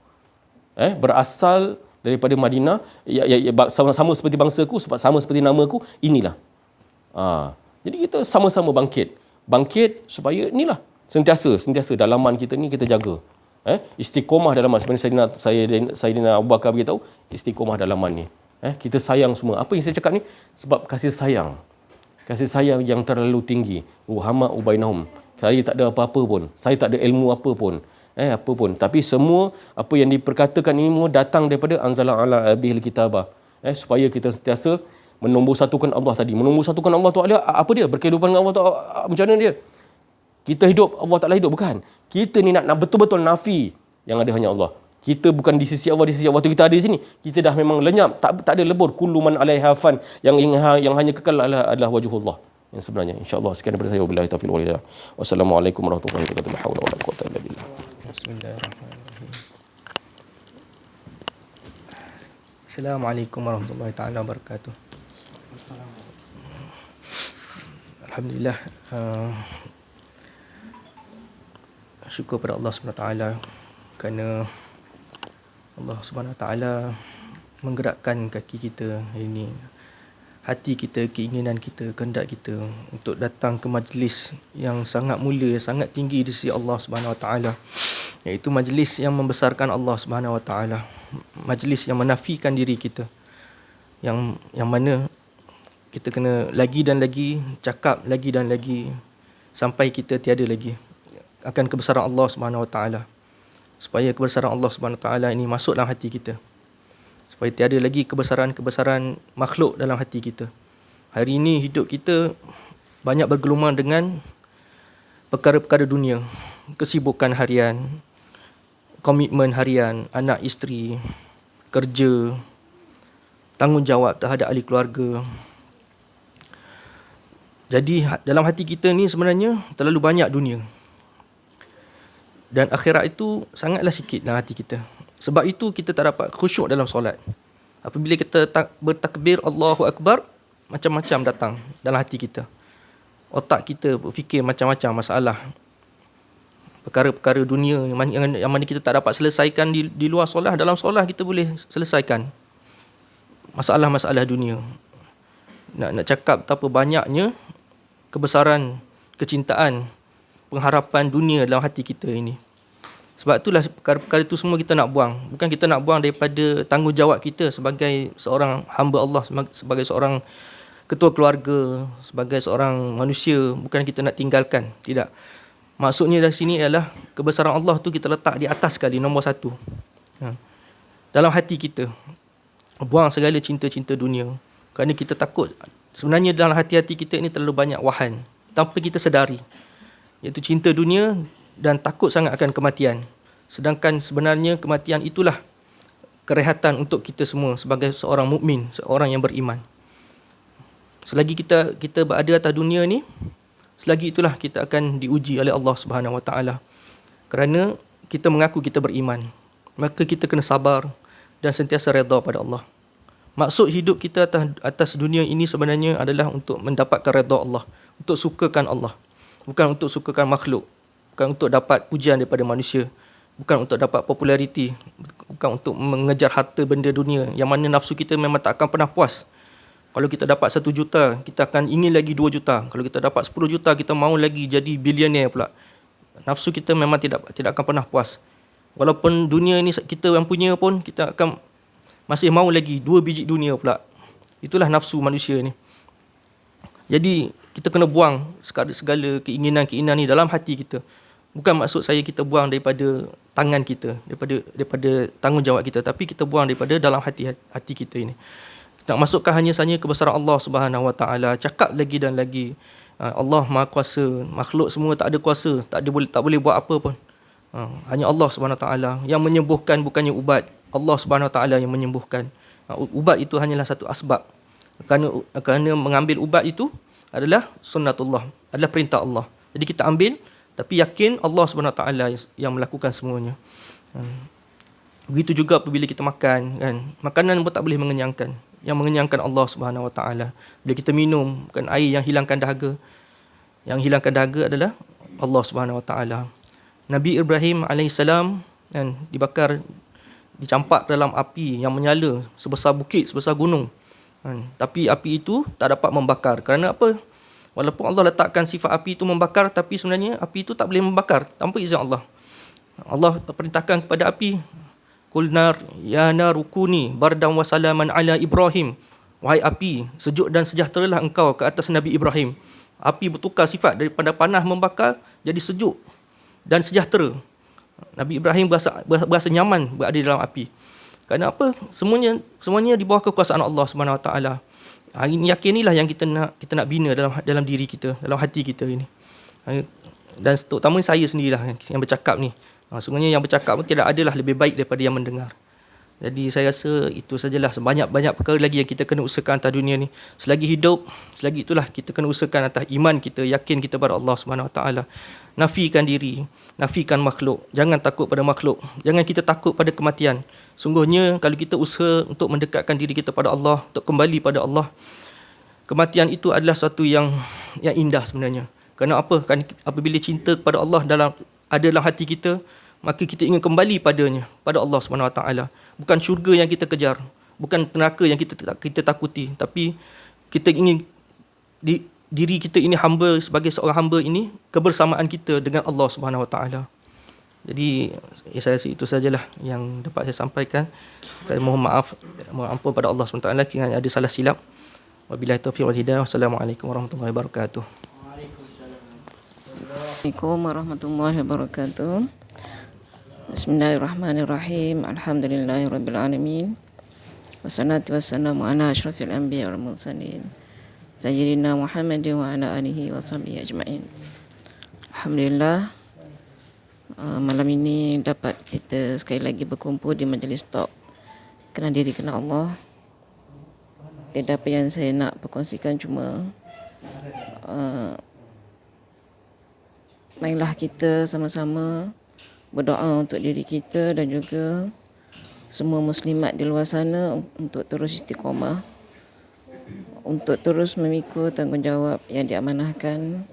Berasal daripada Madinah, sama seperti bangsaku, sama seperti namaku, inilah. Jadi kita sama-sama bangkit supaya inilah sentiasa dalaman kita ni kita jaga. Istiqomah dalaman, sebenarnya Sayyidina Abu Bakar beritahu, istiqomah dalaman ni. Kita sayang semua. Apa yang saya cakap ni? Sebab kasih sayang yang terlalu tinggi. Ruhama ubainahum. Saya tak ada apa-apa pun, saya tak ada ilmu apa pun. Tapi semua apa yang diperkatakan ini semua datang daripada anzala ala abihil kitabah. Supaya kita sentiasa menombor satukan Allah tadi. Menombor satukan Allah tu apa dia? Berkehidupan dengan Allah tu macam mana dia? Kita hidup, Allah Ta'ala hidup, bukan. Kita ni nak betul-betul nafi yang ada hanya Allah. Kita bukan di sisi Allah, waktu kita ada di sini, kita dah memang lenyap, tak ada lebur. Kullu man alaiha fan, yang hanya kekal adalah wajhullah. Yang sebenarnya, insya-Allah sekian daripada saya. Wabillahi taufiq wal hidayah. Wassalamualaikum warahmatullahi wabarakatuh. La haula wala quwwata illa billah. Bismillahirrahmanirrahim. Assalamualaikum warahmatullahi taala wabarakatuh. Alhamdulillah, syukur pada Allah SWT kerana Allah SWT menggerakkan kaki kita hari ini, hati kita, keinginan kita, kehendak kita untuk datang ke majlis yang sangat mulia, sangat tinggi di sisi Allah SWT, iaitu majlis yang membesarkan Allah SWT, majlis yang menafikan diri kita, yang mana kita kena lagi dan lagi cakap, lagi dan lagi sampai kita tiada lagi akan kebesaran Allah SWT, supaya kebesaran Allah SWT ini masuk dalam hati kita, supaya tiada lagi kebesaran makhluk dalam hati kita. Hari ini hidup kita banyak bergelumang dengan perkara-perkara dunia, kesibukan harian, komitmen harian, anak isteri, kerja, tanggungjawab terhadap ahli keluarga. Jadi dalam hati kita ni sebenarnya terlalu banyak dunia, dan akhirat itu sangatlah sikit dalam hati kita. Sebab itu kita tak dapat khusyuk dalam solat. Apabila kita bertakbir Allahu Akbar, macam-macam datang dalam hati kita. Otak kita berfikir macam-macam masalah, perkara-perkara dunia yang mana kita tak dapat selesaikan di luar solat. Dalam solat kita boleh selesaikan masalah-masalah dunia. Nak cakap betapa banyaknya kebesaran, kecintaan, pengharapan dunia dalam hati kita ini. Sebab itulah perkara-perkara itu semua kita nak buang. Bukan kita nak buang daripada tanggungjawab kita sebagai seorang hamba Allah, sebagai seorang ketua keluarga, sebagai seorang manusia. Bukan kita nak tinggalkan, tidak. Maksudnya dari sini ialah kebesaran Allah tu kita letak di atas sekali, nombor satu. Dalam hati kita, buang segala cinta-cinta dunia. Kerana kita takut, sebenarnya dalam hati-hati kita ini terlalu banyak wahan tanpa kita sedari, iaitu cinta dunia dan takut sangat akan kematian. Sedangkan sebenarnya kematian itulah kerehatan untuk kita semua sebagai seorang mukmin, seorang yang beriman. Selagi kita berada atas dunia ni, selagi itulah kita akan diuji oleh Allah Subhanahu Wa Taala. Kerana kita mengaku kita beriman, maka kita kena sabar dan sentiasa redha pada Allah. Maksud hidup kita atas dunia ini sebenarnya adalah untuk mendapatkan redha Allah, untuk sukakan Allah, bukan untuk sukakan makhluk, bukan untuk dapat pujian daripada manusia, bukan untuk dapat populariti, bukan untuk mengejar harta benda dunia yang mana nafsu kita memang tak akan pernah puas. Kalau kita dapat 1 juta, kita akan ingin lagi 2 juta. Kalau kita dapat 10 juta, kita mahu lagi jadi bilioner pula. Nafsu kita memang tidak akan pernah puas. Walaupun dunia ni kita yang punya pun, kita akan masih mahu lagi 2 biji dunia pula. Itulah nafsu manusia ni. Jadi kita kena buang segala keinginan-keinginan ni dalam hati kita. Bukan maksud saya kita buang daripada tangan kita, daripada tanggungjawab kita, tapi kita buang daripada dalam hati kita ini. Nak masukkan hanya sahaja kebesaran Allah Subhanahu Wa Taala, cakap lagi dan lagi Allah Maha Kuasa, makhluk semua tak ada kuasa, tak boleh buat apa pun. Hanya Allah Subhanahu Wa Taala yang menyembuhkan, bukannya ubat. Allah Subhanahu Wa Taala yang menyembuhkan. Ubat itu hanyalah satu asbab. Kerana mengambil ubat itu adalah sunnatullah, adalah perintah Allah. Jadi kita ambil, tapi yakin Allah Subhanahu Wa Taala yang melakukan semuanya. Begitu juga apabila kita makan, kan, makanan pun tak boleh mengenyangkan. Yang mengenyangkan Allah Subhanahu Wa Taala. Bila kita minum, bukan air yang hilangkan dahaga. Yang hilangkan dahaga adalah Allah Subhanahu Wa Taala. Nabi Ibrahim alaihissalam kan dibakar, dicampak dalam api yang menyala sebesar bukit, sebesar gunung. Kan, tapi api itu tak dapat membakar. Kerana apa? Walaupun Allah letakkan sifat api itu membakar, tapi sebenarnya api itu tak boleh membakar tanpa izin Allah. Allah perintahkan kepada api, Qul nar ya narukuni bardan wa salaman ala Ibrahim. Wahai api, sejuk dan sejahteralah engkau ke atas Nabi Ibrahim. Api bertukar sifat daripada panas membakar jadi sejuk dan sejahtera. Nabi Ibrahim berasa nyaman berada dalam api. Kerana apa? Semuanya di bawah kekuasaan Allah Subhanahu Wa Taala. Yakinilah yang kita nak bina dalam diri kita, dalam hati kita ini. Dan terutama saya sendirilah yang bercakap ni. Sungguhnya yang bercakap pun tidak adalah lebih baik daripada yang mendengar. Jadi saya rasa itu sajalah. Banyak perkara lagi yang kita kena usahakan atas dunia ni. Selagi hidup, selagi itulah kita kena usahakan atas iman kita, yakin kita pada Allah Subhanahu Wa Taala. Nafikan diri, nafikan makhluk. Jangan takut pada makhluk. Jangan kita takut pada kematian. Sungguhnya kalau kita usaha untuk mendekatkan diri kita pada Allah, untuk kembali pada Allah, kematian itu adalah satu yang indah sebenarnya. Kerana apa? Kan apabila cinta kepada Allah ada dalam hati kita, maka kita ingin kembali padanya, pada Allah Subhanahu Wa Taala. Bukan syurga yang kita kejar, bukan neraka yang kita takuti, tapi kita ingin diri kita ini hamba, sebagai seorang hamba ini, kebersamaan kita dengan Allah Subhanahu Wa Taala. Jadi saya rasa itu sajalah yang dapat saya sampaikan. Saya mohon ampun pada Allah Subhanahu Wa Taala jika ada salah silap. Wabillahi taufiq wal hidayah. Wassalamualaikum warahmatullahi wabarakatuh. Assalamualaikum warahmatullahi wabarakatuh. Bismillahirrahmanirrahim. Alhamdulillahirabbil alamin. Wassalatu wassalamu ala asyrafil anbiya wal mursalin. Sayyidina Muhammadin wa ala alihi wa sahbihi ajma'in. Alhamdulillah, malam ini dapat kita sekali lagi berkumpul di majlis talk kenal diri kenal Allah. Tidak apa yang saya nak berkongsikan, cuma marilah kita sama-sama berdoa untuk diri kita dan juga semua muslimat di luar sana untuk terus istiqamah, untuk terus memikul tanggungjawab yang diamanahkan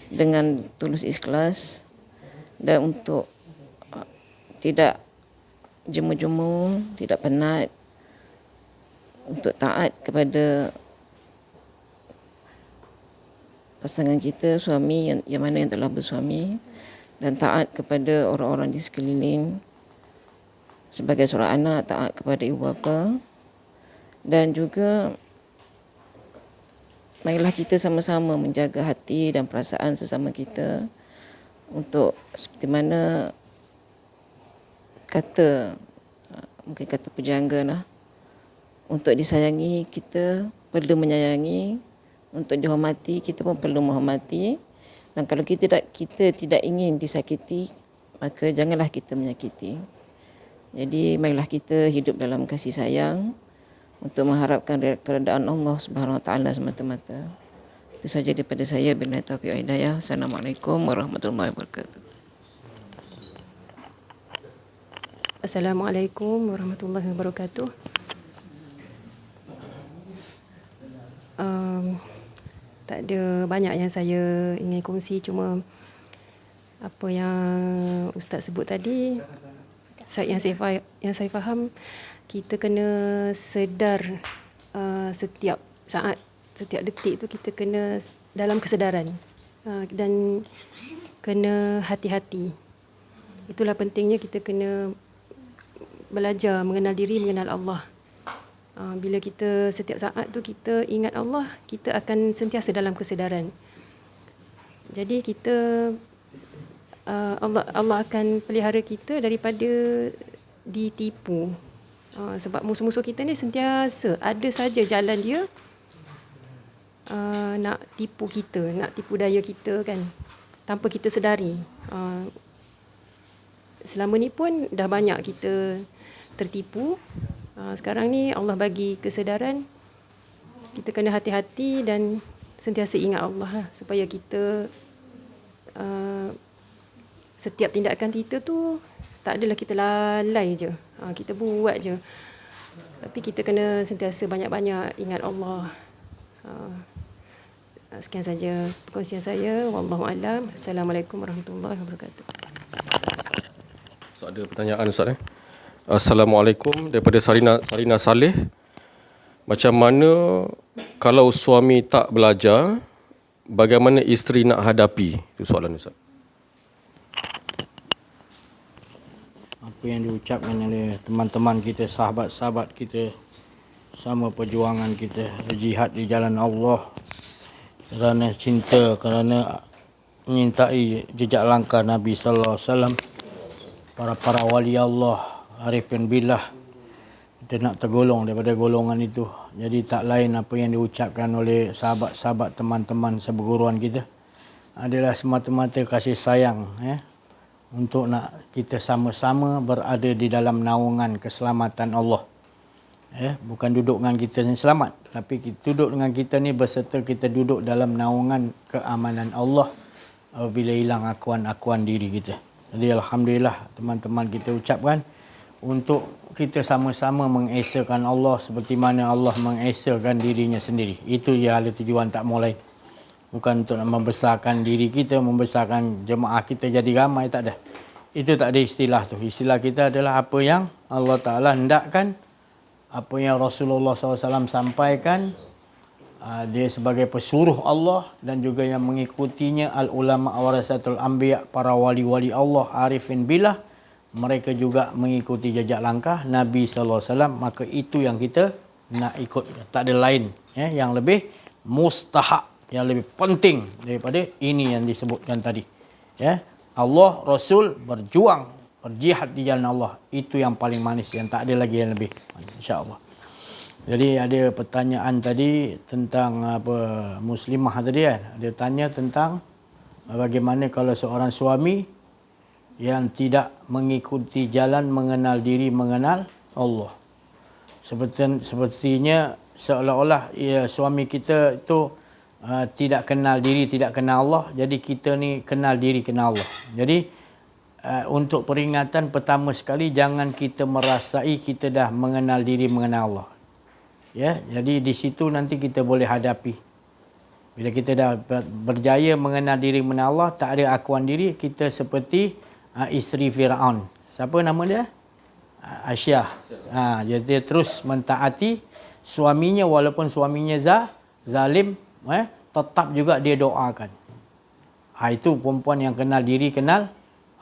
dengan tulus ikhlas, dan untuk tidak jemu-jemu, tidak penat, untuk taat kepada pasangan kita, suami yang mana yang telah bersuami, dan taat kepada orang-orang di sekeliling. Sebagai seorang anak, taat kepada ibu bapa. Dan juga marilah kita sama-sama menjaga hati dan perasaan sesama kita, untuk seperti mana mungkin kata pujangga lah, untuk disayangi kita perlu menyayangi, untuk dihormati kita pun perlu menghormati, Dan kalau kita tidak ingin disakiti, maka janganlah kita menyakiti. Jadi marilah kita hidup dalam kasih sayang untuk mengharapkan keredaan Allah Subhanahu Wa Taala semata-mata. Itu saja daripada saya. Billahi taufiq wal hidayah. Assalamualaikum warahmatullahi wabarakatuh. Assalamualaikum warahmatullahi wabarakatuh. Tak ada banyak yang saya ingin kongsi, cuma apa yang Ustaz sebut tadi, yang saya faham, kita kena sedar setiap saat, setiap detik tu kita kena dalam kesedaran dan kena hati-hati. Itulah pentingnya kita kena belajar mengenal diri, mengenal Allah. Bila kita setiap saat tu kita ingat Allah, kita akan sentiasa dalam kesedaran. Jadi kita Allah akan pelihara kita daripada ditipu. Sebab musuh-musuh kita ni sentiasa ada saja jalan dia nak tipu kita, nak tipu daya kita kan, tanpa kita sedari. Selama ni pun dah banyak kita tertipu. Sekarang ni Allah bagi kesedaran, kita kena hati-hati dan sentiasa ingat Allah lah, supaya kita setiap tindakan kita tu tak adalah kita lalai je, kita buat je, tapi kita kena sentiasa banyak-banyak ingat Allah. Sekian saja perkongsian saya. Wallahu a'lam. Assalamualaikum warahmatullahi wabarakatuh. So, ada pertanyaan Ustaz Assalamualaikum, daripada Sarina Saleh. Macam mana kalau suami tak belajar, bagaimana isteri nak hadapi? Itu soalan Ustaz. Apa yang diucapkan oleh teman-teman kita, sahabat-sahabat kita, sama perjuangan kita berjihad di jalan Allah kerana cinta, kerana menyintai jejak langkah Nabi sallallahu alaihi wasallam, para wali Allah, arifin billah. Kita nak tergolong daripada golongan itu. Jadi tak lain apa yang diucapkan oleh sahabat-sahabat, teman-teman seperguruan kita adalah semata-mata kasih sayang, untuk nak kita sama-sama berada di dalam naungan keselamatan Allah. Bukan duduk dengan kita ni selamat, tapi duduk dengan kita ni berserta kita duduk dalam naungan keamanan Allah apabila hilang akuan-akuan diri kita. Jadi alhamdulillah teman-teman kita ucapkan untuk kita sama-sama mengesakan Allah seperti mana Allah mengesakan dirinya sendiri. Itu je hala tujuan, tak mau lain. Bukan untuk nak membesarkan diri kita, membesarkan jemaah kita jadi ramai, tak ada. Itu tak ada istilah tu. Istilah kita adalah apa yang Allah Ta'ala hendakkan, apa yang Rasulullah SAW sampaikan, dia sebagai pesuruh Allah, dan juga yang mengikutinya al-ulama warasatul anbiya, para wali-wali Allah, arifin billah, mereka juga mengikuti jejak langkah Nabi sallallahu alaihi wasallam. Maka itu yang kita nak ikut, tak ada lain yang lebih mustahak, yang lebih penting daripada ini yang disebutkan tadi. Allah, Rasul berjuang, berjihad di jalan Allah, itu yang paling manis, yang tak ada lagi yang lebih, insya-Allah. Jadi ada pertanyaan tadi tentang apa, muslimah tadi kan. Dia tanya tentang bagaimana kalau seorang suami yang tidak mengikuti jalan mengenal diri, mengenal Allah. Sepertinya seolah-olah suami kita itu tidak kenal diri, tidak kenal Allah. Jadi kita ni kenal diri, kenal Allah. Jadi untuk peringatan pertama sekali, jangan kita merasai kita dah mengenal diri, mengenal Allah. Jadi di situ nanti kita boleh hadapi. Bila kita dah berjaya mengenal diri, mengenal Allah, tak ada akuan diri, kita seperti isteri Firaun. Siapa nama dia? Aisyah. Dia terus mentaati suaminya walaupun suaminya zalim, tetap juga dia doakan. Itu perempuan yang kenal diri, kenal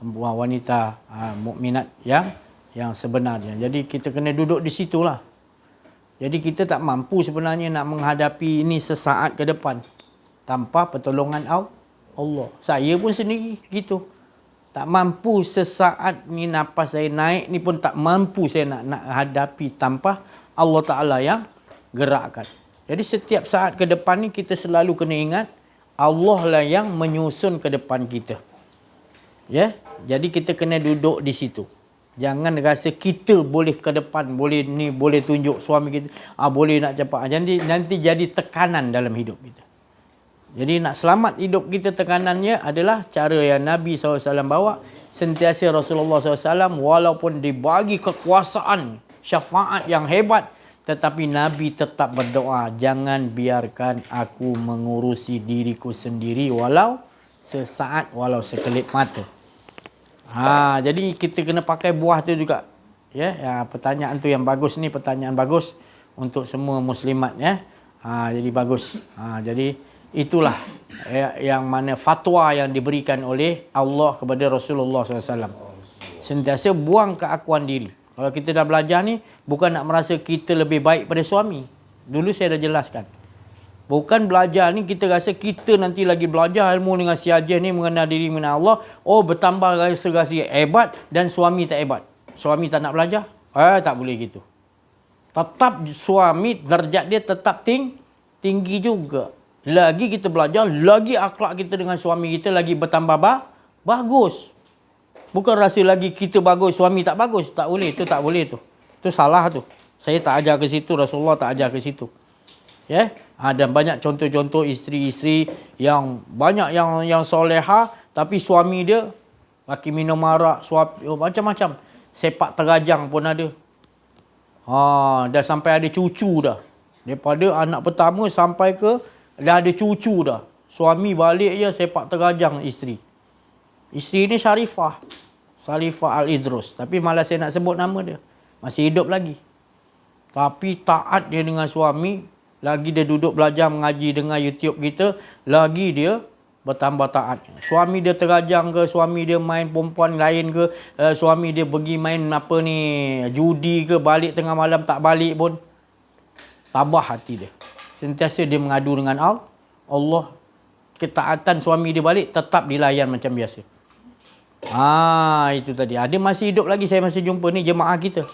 wanita mukminat yang sebenarnya. Jadi kita kena duduk di situlah. Jadi kita tak mampu sebenarnya nak menghadapi ini sesaat ke depan tanpa pertolongan Allah. Saya pun sendiri gitu. Tak mampu sesaat ni, nafas saya naik ni pun tak mampu saya nak hadapi tanpa Allah Ta'ala yang gerakkan. Jadi setiap saat ke depan ni kita selalu kena ingat Allah lah yang menyusun ke depan kita. Ya, jadi kita kena duduk di situ. Jangan rasa kita boleh ke depan, boleh ni, boleh tunjuk suami kita, boleh nak cepat. Nanti jadi tekanan dalam hidup kita. Jadi nak selamat hidup kita, tekanannya adalah cara yang Nabi SAW bawa. Sentiasa Rasulullah SAW walaupun dibagi kekuasaan, syafaat yang hebat, tetapi Nabi tetap berdoa, jangan biarkan aku mengurusi diriku sendiri walau sesaat, walau sekelip mata. Jadi kita kena pakai buah tu juga. Ya, pertanyaan tu yang bagus ni, pertanyaan bagus untuk semua muslimat ya. Jadi bagus. Jadi itulah yang mana fatwa yang diberikan oleh Allah kepada Rasulullah SAW. Sentiasa buang keakuan diri. Kalau kita dah belajar ni, bukan nak merasa kita lebih baik pada suami. Dulu saya dah jelaskan. Bukan belajar ni kita rasa kita nanti lagi belajar ilmu dengan si Ajih ni, mengenal diri, mengenal Allah. Bertambah rasa-rasa hebat dan suami tak hebat. Suami tak nak belajar? Tak boleh gitu. Tetap suami, darjat dia tetap tinggi juga. Lagi kita belajar, lagi akhlak kita dengan suami kita lagi bertambah bagus. Bukan rasa lagi kita bagus, suami tak bagus. Tak boleh, itu tak boleh tu. Itu salah tu. Saya tak ajar ke situ, Rasulullah tak ajar ke situ. Ya, dan banyak contoh-contoh isteri-isteri yang banyak yang soleha, tapi suami dia laki minum arak, macam-macam. Sepak terajang pun ada. Dah sampai ada cucu dah. Daripada anak pertama sampai ke dah ada cucu dah. Suami balik je sepak terajang isteri. Isteri ni Sharifah Al-Idrus. Tapi malas saya nak sebut nama dia. Masih hidup lagi. Tapi taat dia dengan suami. Lagi dia duduk belajar mengaji dengan YouTube kita. Lagi dia bertambah taat. Suami dia terajang ke, suami dia main perempuan lain ke, suami dia pergi main judi ke, balik tengah malam tak balik pun. Tabah hati dia. Sentiasa dia mengadu dengan Allah. Ketaatan suami dia balik tetap dilayan macam biasa. Itu tadi. Dia masih hidup lagi, saya masih jumpa ni jemaah kita.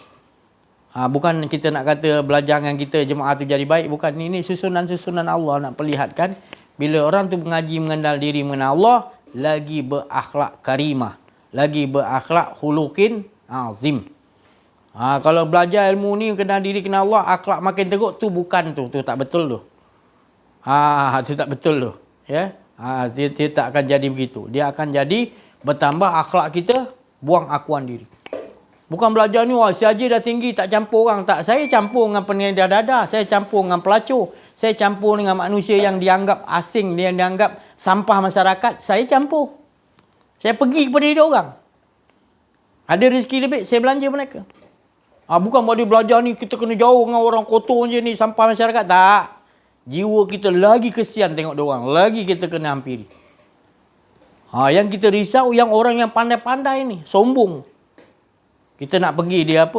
Bukan kita nak kata belajar dengan kita jemaah tu jadi baik, bukan. Ini susunan-susunan Allah nak perlihatkan bila orang tu mengaji mengenal diri mengenal Allah, lagi berakhlak karimah, lagi berakhlak khuluqin azim. Kalau belajar ilmu ni kenal diri kenal Allah, akhlak makin teruk, tu bukan tu tak betul tu. Tu tak betul tu. Ya. Dia tak akan jadi begitu. Dia akan jadi bertambah akhlak kita, buang akuan diri. Bukan belajar ni, si Haji dah tinggi, tak campur orang. Tak, saya campur dengan penyedia dada, saya campur dengan pelacur, saya campur dengan manusia yang dianggap asing, yang dianggap sampah masyarakat, saya campur. Saya pergi kepada dia orang. Ada rezeki lebih, saya belanja mereka. Bukan bagi belajar ni, kita kena jauh dengan orang kotor je ni, sampah masyarakat. Tak. Jiwa kita lagi kesian tengok dia orang, lagi kita kena hampiri. Yang kita risau yang orang yang pandai-pandai ni, sombong. Kita nak pergi dia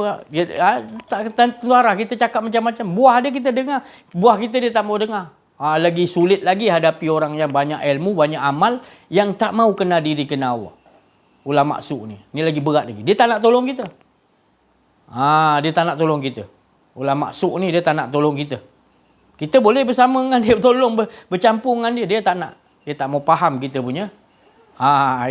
tak tentu arah, kita cakap macam-macam. Buah dia kita dengar, buah kita dia tak mau dengar. Lagi sulit lagi hadapi orang yang banyak ilmu, banyak amal, yang tak mau kenal diri kenal Allah. Ulama su ni lagi berat lagi. Dia tak nak tolong kita. Dia tak nak tolong kita. Ulama su ni dia tak nak tolong kita. Kita boleh bersama dengan dia, tolong bercampur dengan dia, dia tak nak. Dia tak mau faham kita punya.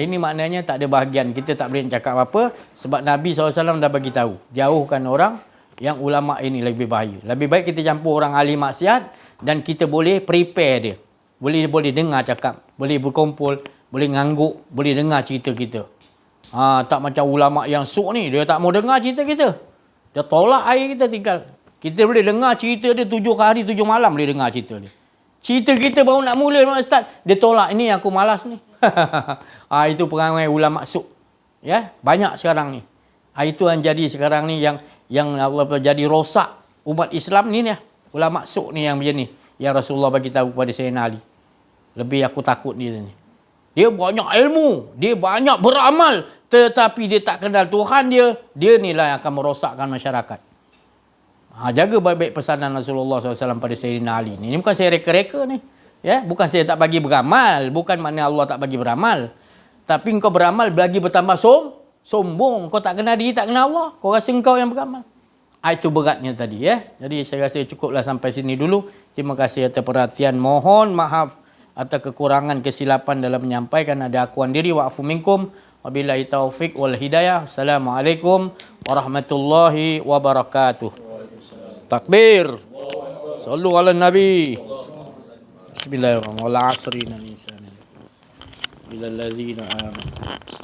Ini maknanya tak ada bahagian. Kita tak boleh cakap apa-apa sebab Nabi SAW dah bagi tahu, jauhkan orang yang ulama ini lebih bahaya. Lebih baik kita campur orang ahli maksiat dan kita boleh prepare dia. Boleh dengar cakap, boleh berkumpul, boleh ngangguk, boleh dengar cerita kita. Tak macam ulama yang suk ni, dia tak mau dengar cerita kita. Dia tolak air kita tinggal. Kita boleh dengar cerita dia 7 hari 7 malam boleh dengar cerita dia. Cerita kita baru nak mula nak start, dia tolak, ini aku malas ni. Itu perangai ulama suk. Ya, banyak sekarang ni. Itu yang jadi sekarang ni yang Allah jadi rosak umat Islam ni ya. Ulama suk ni yang macam ni. Yang Rasulullah bagi tahu kepada Sayyidina Ali. Lebih aku takut dia ni. Dia banyak ilmu, dia banyak beramal, tetapi dia tak kenal Tuhan dia. Dia inilah yang akan merosakkan masyarakat. Jaga baik-baik pesanan Rasulullah SAW pada Sayyidina Ali ni. Ini bukan saya reka-reka ni. Ya, bukan saya tak bagi beramal, bukan makna Allah tak bagi beramal. Tapi kau beramal lagi bertambah sombong. Kau tak kenal diri, tak kenal Allah. Kau rasa kau yang beramal. Itu beratnya tadi ya. Jadi saya rasa cukuplah sampai sini dulu. Terima kasih atas perhatian. Mohon maaf atau kekurangan kesilapan dalam menyampaikan, ada akuan diri. Wa'fu minkum. Wabillahi taufik wal hidayah. Assalamualaikum warahmatullahi wabarakatuh. Takbir. Sallu ala nabi. Bismillahirrahmanirrahim. Wal asri innal insana ilal ladzina amanu.